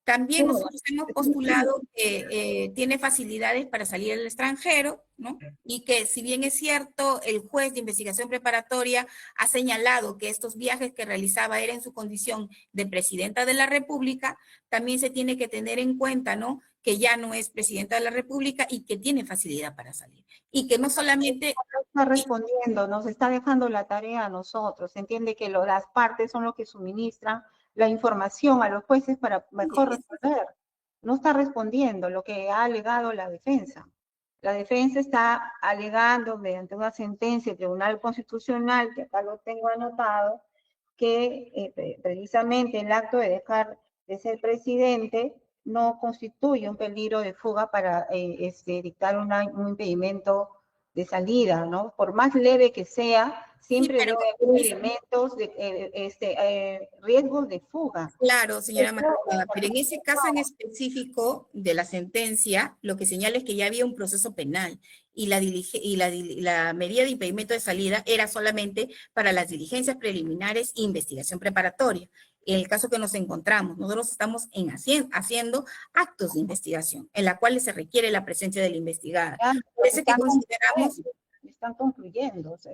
También nosotros hemos postulado que tiene facilidades para salir al extranjero, ¿no? Y que si bien es cierto, el juez de investigación preparatoria ha señalado que estos viajes que realizaba era en su condición de presidenta de la República, también se tiene que tener en cuenta, ¿no? Que ya no es presidenta de la República y que tiene facilidad para salir. Y que no solamente... Está respondiendo, nos está dejando la tarea a nosotros. Se entiende que las partes son los que suministran la información a los jueces para mejor responder. No está respondiendo lo que ha alegado la defensa. La defensa está alegando mediante una sentencia del Tribunal Constitucional, que acá lo tengo anotado, que precisamente el acto de dejar de ser presidente no constituye un peligro de fuga para dictar un impedimento de salida, ¿no? Por más leve que sea, siempre debe haber elementos de riesgos de fuga. Claro, señora magistrada, pero en ese caso en específico de la sentencia, lo que señala es que ya había un proceso penal y la medida de impedimento de salida era solamente para las diligencias preliminares e investigación preparatoria. En el caso que nos encontramos, nosotros estamos haciendo actos de investigación en la cual se requiere la presencia de la investigada. Por eso es que consideramos... Están concluyendo, o sea,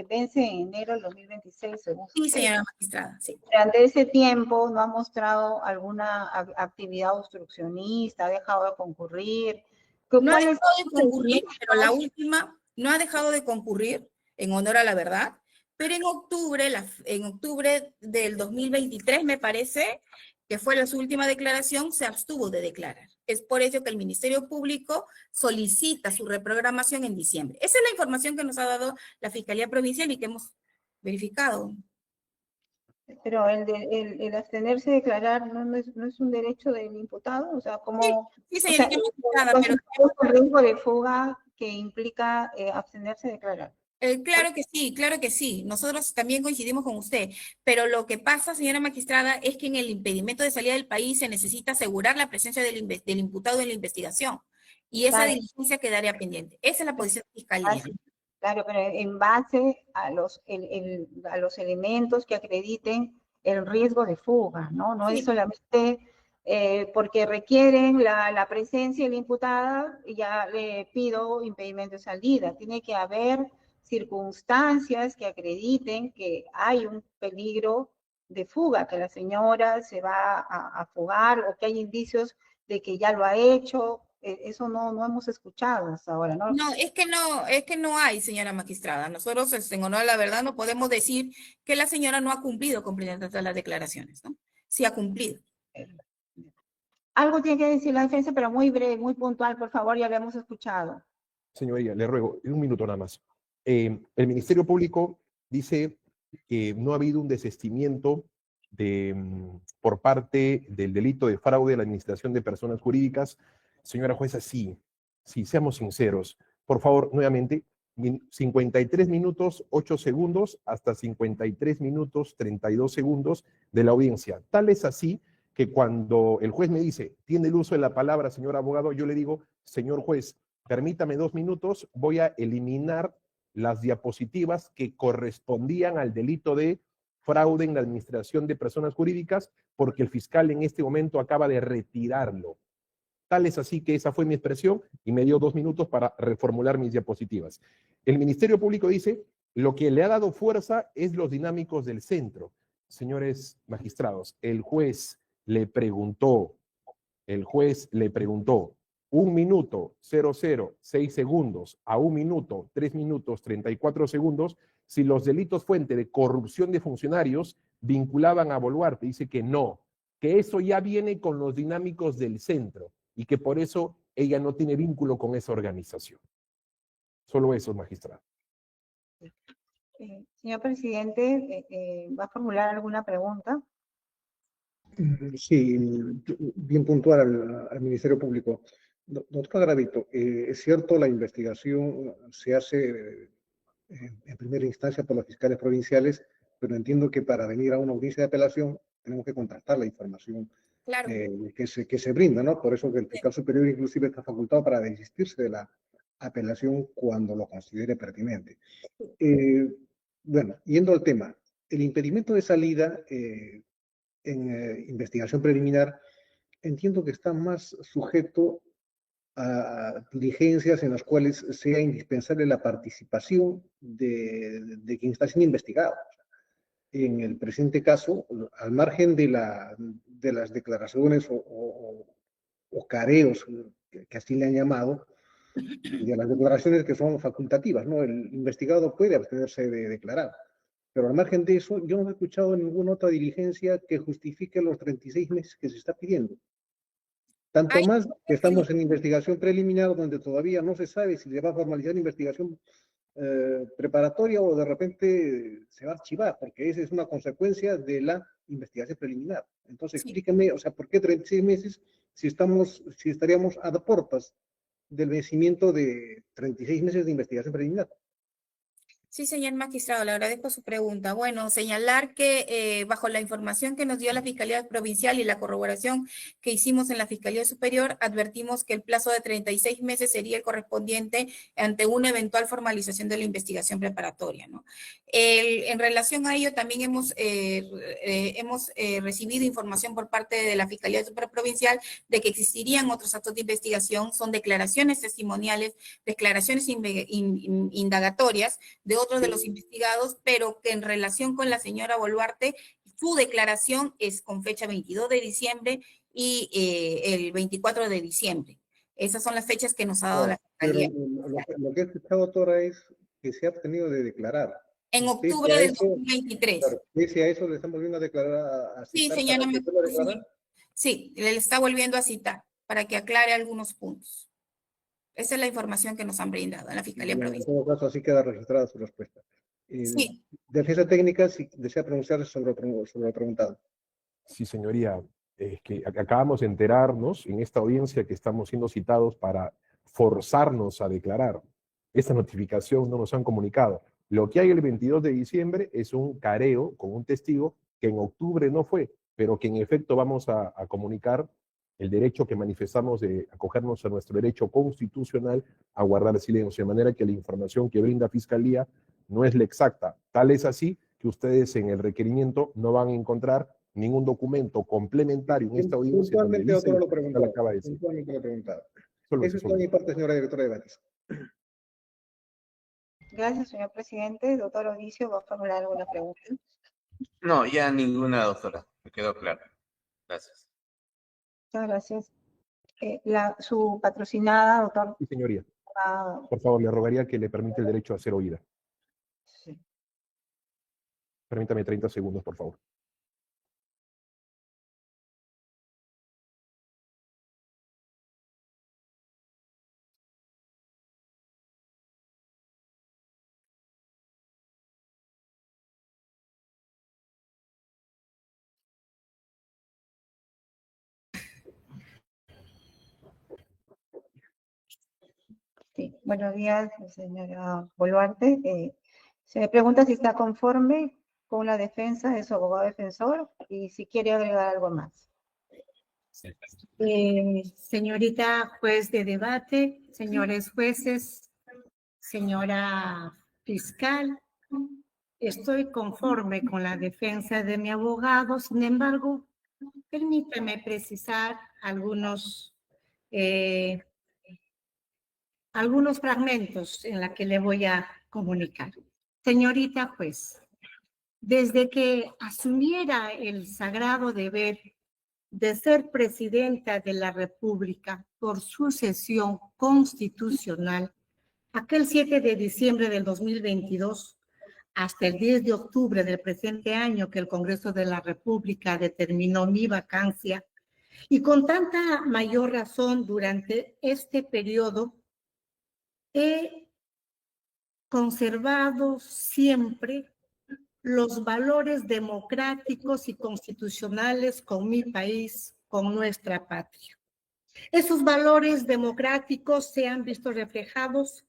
vence en enero del 2026, según Sí, señora magistrada, sí. Durante ese tiempo no ha mostrado alguna actividad obstruccionista, ha dejado de concurrir. No ha dejado de concurrir, pero la última no ha dejado de concurrir, en honor a la verdad, pero en octubre del 2023, me parece, que fue su última declaración, se abstuvo de declarar. Es por ello que el Ministerio Público solicita su reprogramación en diciembre. Esa es la información que nos ha dado la Fiscalía Provincial y que hemos verificado. Pero el abstenerse de declarar no es un derecho del imputado, o sea, como... Sí, señorita magistrada, pero... un riesgo de fuga que implica abstenerse de declarar. Claro que sí. Nosotros también coincidimos con usted, pero lo que pasa, señora magistrada, es que en el impedimento de salida del país se necesita asegurar la presencia del imputado en la investigación y esa diligencia quedaría pendiente. Esa es la posición de fiscalía. Claro, pero en base a los elementos que acrediten el riesgo de fuga, ¿no? No es solamente porque requieren la presencia de la imputada y ya le pido impedimento de salida. Tiene que haber circunstancias que acrediten que hay un peligro de fuga, que la señora se va a fugar o que hay indicios de que ya lo ha hecho. Eso no hemos escuchado hasta ahora, ¿no? No, es que no hay, señora magistrada. Nosotros, en honor a la verdad, no podemos decir que la señora no ha cumplido con todas las declaraciones, ¿no? Sí ha cumplido. Algo tiene que decir la defensa, pero muy breve, muy puntual, por favor, ya lo hemos escuchado. Señoría, le ruego, un minuto nada más. El Ministerio Público dice que no ha habido un desistimiento por parte del delito de fraude a la administración de personas jurídicas. Señora jueza, sí, seamos sinceros. Por favor, nuevamente, 53 minutos 8 segundos hasta 53 minutos 32 segundos de la audiencia. Tal es así que cuando el juez me dice, tiene el uso de la palabra, señor abogado, yo le digo, señor juez, permítame 2 minutos, voy a eliminar las diapositivas que correspondían al delito de fraude en la administración de personas jurídicas, porque el fiscal en este momento acaba de retirarlo. Tal es así que esa fue mi expresión y me dio 2 minutos para reformular mis diapositivas. El Ministerio Público dice, lo que le ha dado fuerza es los dinámicos del centro. Señores magistrados, el juez le preguntó, 1 minuto 006 segundos a 1 minuto 3 minutos 34 segundos si los delitos fuente de corrupción de funcionarios vinculaban a Boluarte. Dice que no, que eso ya viene con los dinámicos del centro y que por eso ella no tiene vínculo con esa organización. Solo eso, magistrado. Señor presidente, ¿va a formular alguna pregunta? Sí, bien puntual al Ministerio Público. Doctor Garavito, es cierto, la investigación se hace en primera instancia por los fiscales provinciales, pero entiendo que para venir a una audiencia de apelación tenemos que contrastar la información Claro. que se brinda, ¿no? Por eso que el fiscal superior inclusive está facultado para desistirse de la apelación cuando lo considere pertinente. Bueno, yendo al tema, el impedimento de salida en investigación preliminar, entiendo que está más sujeto a diligencias en las cuales sea indispensable la participación de quien está siendo investigado. En el presente caso, al margen de las declaraciones o careos, que así le han llamado, de las declaraciones que son facultativas, ¿no? El investigado puede abstenerse de declarar. Pero al margen de eso, yo no he escuchado ninguna otra diligencia que justifique los 36 meses que se está pidiendo. Tanto más que estamos en investigación preliminar, donde todavía no se sabe si se va a formalizar investigación preparatoria o de repente se va a archivar, porque esa es una consecuencia de la investigación preliminar. Entonces, explíqueme, o sea, ¿por qué 36 meses si estaríamos a puertas del vencimiento de 36 meses de investigación preliminar? Sí, señor magistrado, le agradezco su pregunta. Bueno, señalar que bajo la información que nos dio la Fiscalía Provincial y la corroboración que hicimos en la Fiscalía Superior, advertimos que el plazo de 36 meses sería el correspondiente ante una eventual formalización de la investigación preparatoria, ¿no? En relación a ello, también hemos recibido información por parte de la Fiscalía Provincial de que existirían otros actos de investigación, son declaraciones testimoniales, declaraciones indagatorias de otros de los investigados, pero que en relación con la señora Boluarte, su declaración es con fecha 22 de diciembre y el 24 de diciembre. Esas son las fechas que nos ha dado la Fiscalía. Lo que he escuchado, doctora, es que se ha abstenido de declarar. En octubre del 2023. Claro, pese a eso le estamos volviendo a declarar, a Sí, citar señora. para que vuelva a declarar. Sí, le está volviendo a citar para que aclare algunos puntos. Esa es la información que nos han brindado en la Fiscalía Provincial. En todo caso, así queda registrada su respuesta. Sí. Defensa técnica, si desea pronunciarse sobre lo preguntado. Sí, señoría, es que acabamos de enterarnos en esta audiencia que estamos siendo citados para forzarnos a declarar. Esta notificación no nos han comunicado. Lo que hay el 22 de diciembre es un careo con un testigo que en octubre no fue, pero que en efecto vamos a comunicar el derecho que manifestamos de acogernos a nuestro derecho constitucional a guardar silencio, de manera que la información que brinda Fiscalía no es la exacta. Tal es así que ustedes en el requerimiento no van a encontrar ningún documento complementario en esta audiencia. Puntualmente, doctora, lo preguntaba. Acaba de decir. Puntualmente lo preguntaba. Eso es todo mi parte, señora directora de Batis. Gracias, señor presidente. Doctor Odicio, ¿va a formular alguna pregunta? No, ya ninguna, doctora. Me quedó claro. Gracias. Muchas gracias. Su patrocinada, doctor. Sí, señoría. Por favor, le rogaría que le permita el derecho a ser oída. Sí. Permítame 30 segundos, por favor. Sí, buenos días, señora Boluarte. Se me pregunta si está conforme con la defensa de su abogado defensor y si quiere agregar algo más. Señorita juez de debate, señores jueces, señora fiscal, estoy conforme con la defensa de mi abogado. Sin embargo, permítame precisar algunos fragmentos en la que le voy a comunicar. Señorita juez, desde que asumiera el sagrado deber de ser presidenta de la República por sucesión constitucional, aquel 7 de diciembre del 2022, hasta el 10 de octubre del presente año que el Congreso de la República determinó mi vacancia, y con tanta mayor razón durante este periodo, he conservado siempre los valores democráticos y constitucionales con mi país, con nuestra patria. Esos valores democráticos se han visto reflejados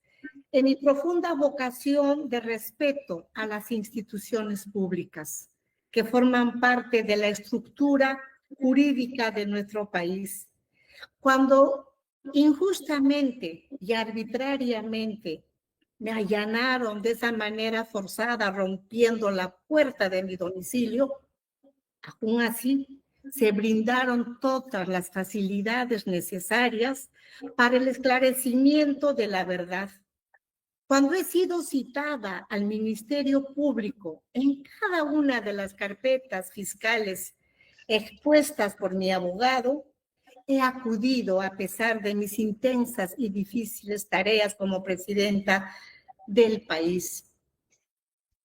en mi profunda vocación de respeto a las instituciones públicas que forman parte de la estructura jurídica de nuestro país. Cuando injustamente y arbitrariamente me allanaron de esa manera forzada, rompiendo la puerta de mi domicilio, aún así se brindaron todas las facilidades necesarias para el esclarecimiento de la verdad. Cuando he sido citada al Ministerio Público en cada una de las carpetas fiscales expuestas por mi abogado, he acudido a pesar de mis intensas y difíciles tareas como presidenta del país.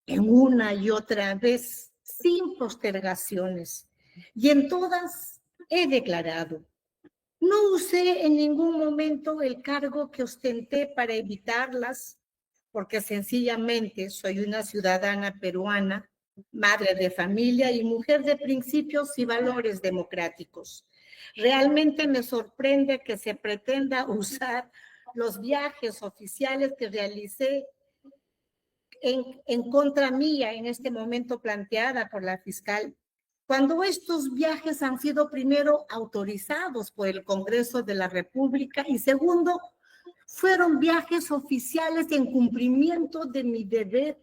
En una y otra vez, sin postergaciones, y en todas he declarado: no usé en ningún momento el cargo que ostenté para evitarlas, porque sencillamente soy una ciudadana peruana, madre de familia y mujer de principios y valores democráticos. Realmente me sorprende que se pretenda usar los viajes oficiales que realicé en contra mía en este momento planteada por la fiscal, cuando estos viajes han sido primero autorizados por el Congreso de la República y segundo, fueron viajes oficiales en cumplimiento de mi deber,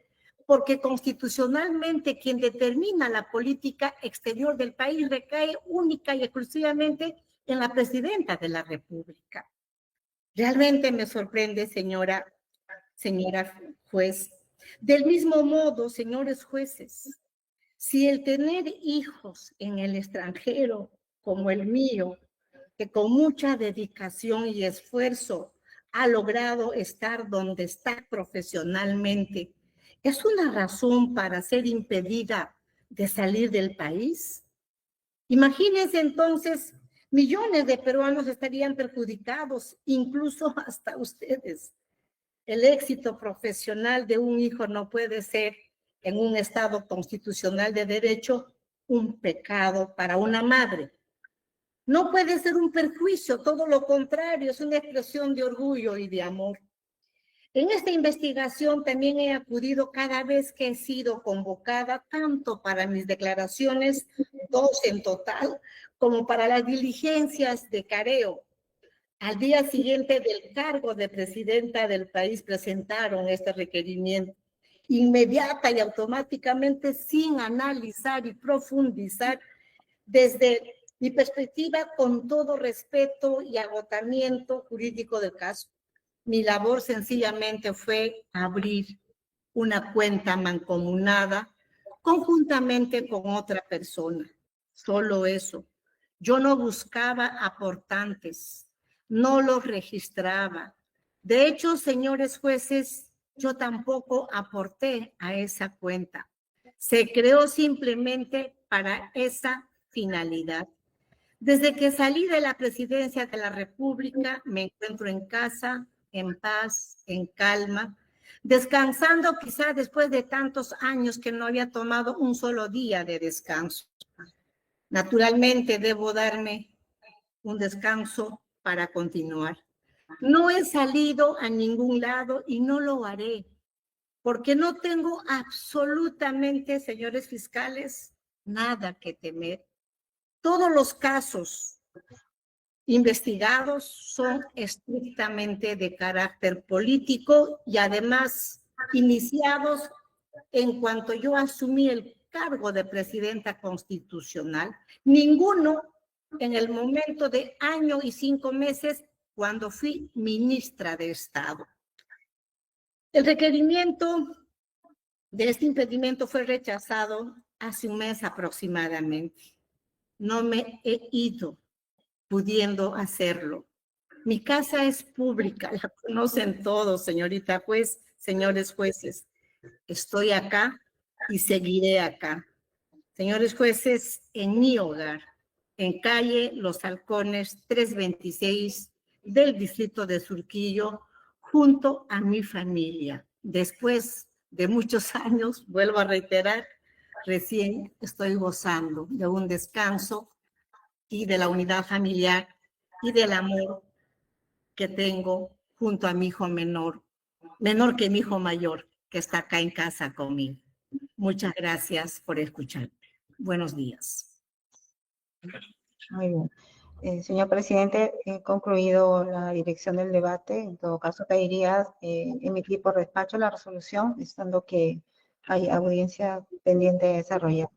porque constitucionalmente quien determina la política exterior del país recae única y exclusivamente en la presidenta de la República. Realmente me sorprende, señora juez. Del mismo modo, señores jueces, si el tener hijos en el extranjero, como el mío, que con mucha dedicación y esfuerzo ha logrado estar donde está profesionalmente, ¿es una razón para ser impedida de salir del país? Imagínense entonces, millones de peruanos estarían perjudicados, incluso hasta ustedes. El éxito profesional de un hijo no puede ser, en un Estado constitucional de derecho, un pecado para una madre. No puede ser un perjuicio, todo lo contrario, es una expresión de orgullo y de amor. En esta investigación también he acudido cada vez que he sido convocada, tanto para mis declaraciones, 2 en total, como para las diligencias de careo. Al día siguiente del cargo de presidenta del país presentaron este requerimiento, inmediata y automáticamente, sin analizar y profundizar desde mi perspectiva, con todo respeto y agotamiento jurídico del caso. Mi labor sencillamente fue abrir una cuenta mancomunada conjuntamente con otra persona. Solo eso. Yo no buscaba aportantes, no los registraba. De hecho, señores jueces, yo tampoco aporté a esa cuenta. Se creó simplemente para esa finalidad. Desde que salí de la presidencia de la República, me encuentro en casa, en paz, en calma, descansando quizá después de tantos años que no había tomado un solo día de descanso. Naturalmente, debo darme un descanso para continuar. No he salido a ningún lado y no lo haré, porque no tengo absolutamente, señores fiscales, nada que temer. Todos los casos investigados son estrictamente de carácter político y además iniciados en cuanto yo asumí el cargo de presidenta constitucional. Ninguno en el momento de año y 5 meses cuando fui ministra de Estado. El requerimiento de este impedimento fue rechazado hace un mes aproximadamente. No me he ido pudiendo hacerlo. Mi casa es pública, la conocen todos, señorita juez, señores jueces. Estoy acá y seguiré acá. Señores jueces, en mi hogar, en calle Los Halcones 326 del distrito de Surquillo, junto a mi familia. Después de muchos años, vuelvo a reiterar, recién estoy gozando de un descanso y de la unidad familiar y del amor que tengo junto a mi hijo menor que mi hijo mayor, que está acá en casa conmigo. Muchas gracias por escucharme. Buenos días. Muy bien. Señor presidente, he concluido la dirección del debate. En todo caso, pediría emitir por despacho la resolución, estando que hay audiencia pendiente de desarrollar.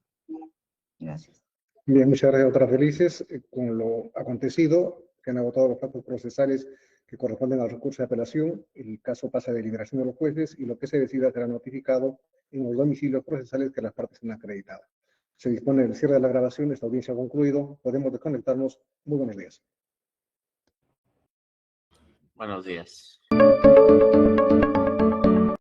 Gracias. Bien, muchas gracias, otras felices. Con lo acontecido, que han agotado los plazos procesales que corresponden al recurso de apelación, el caso pasa a deliberación de los jueces y lo que se decida será notificado en los domicilios procesales que las partes han acreditado. Se dispone del cierre de la grabación, esta audiencia ha concluido, podemos desconectarnos. Muy buenos días. Buenos días.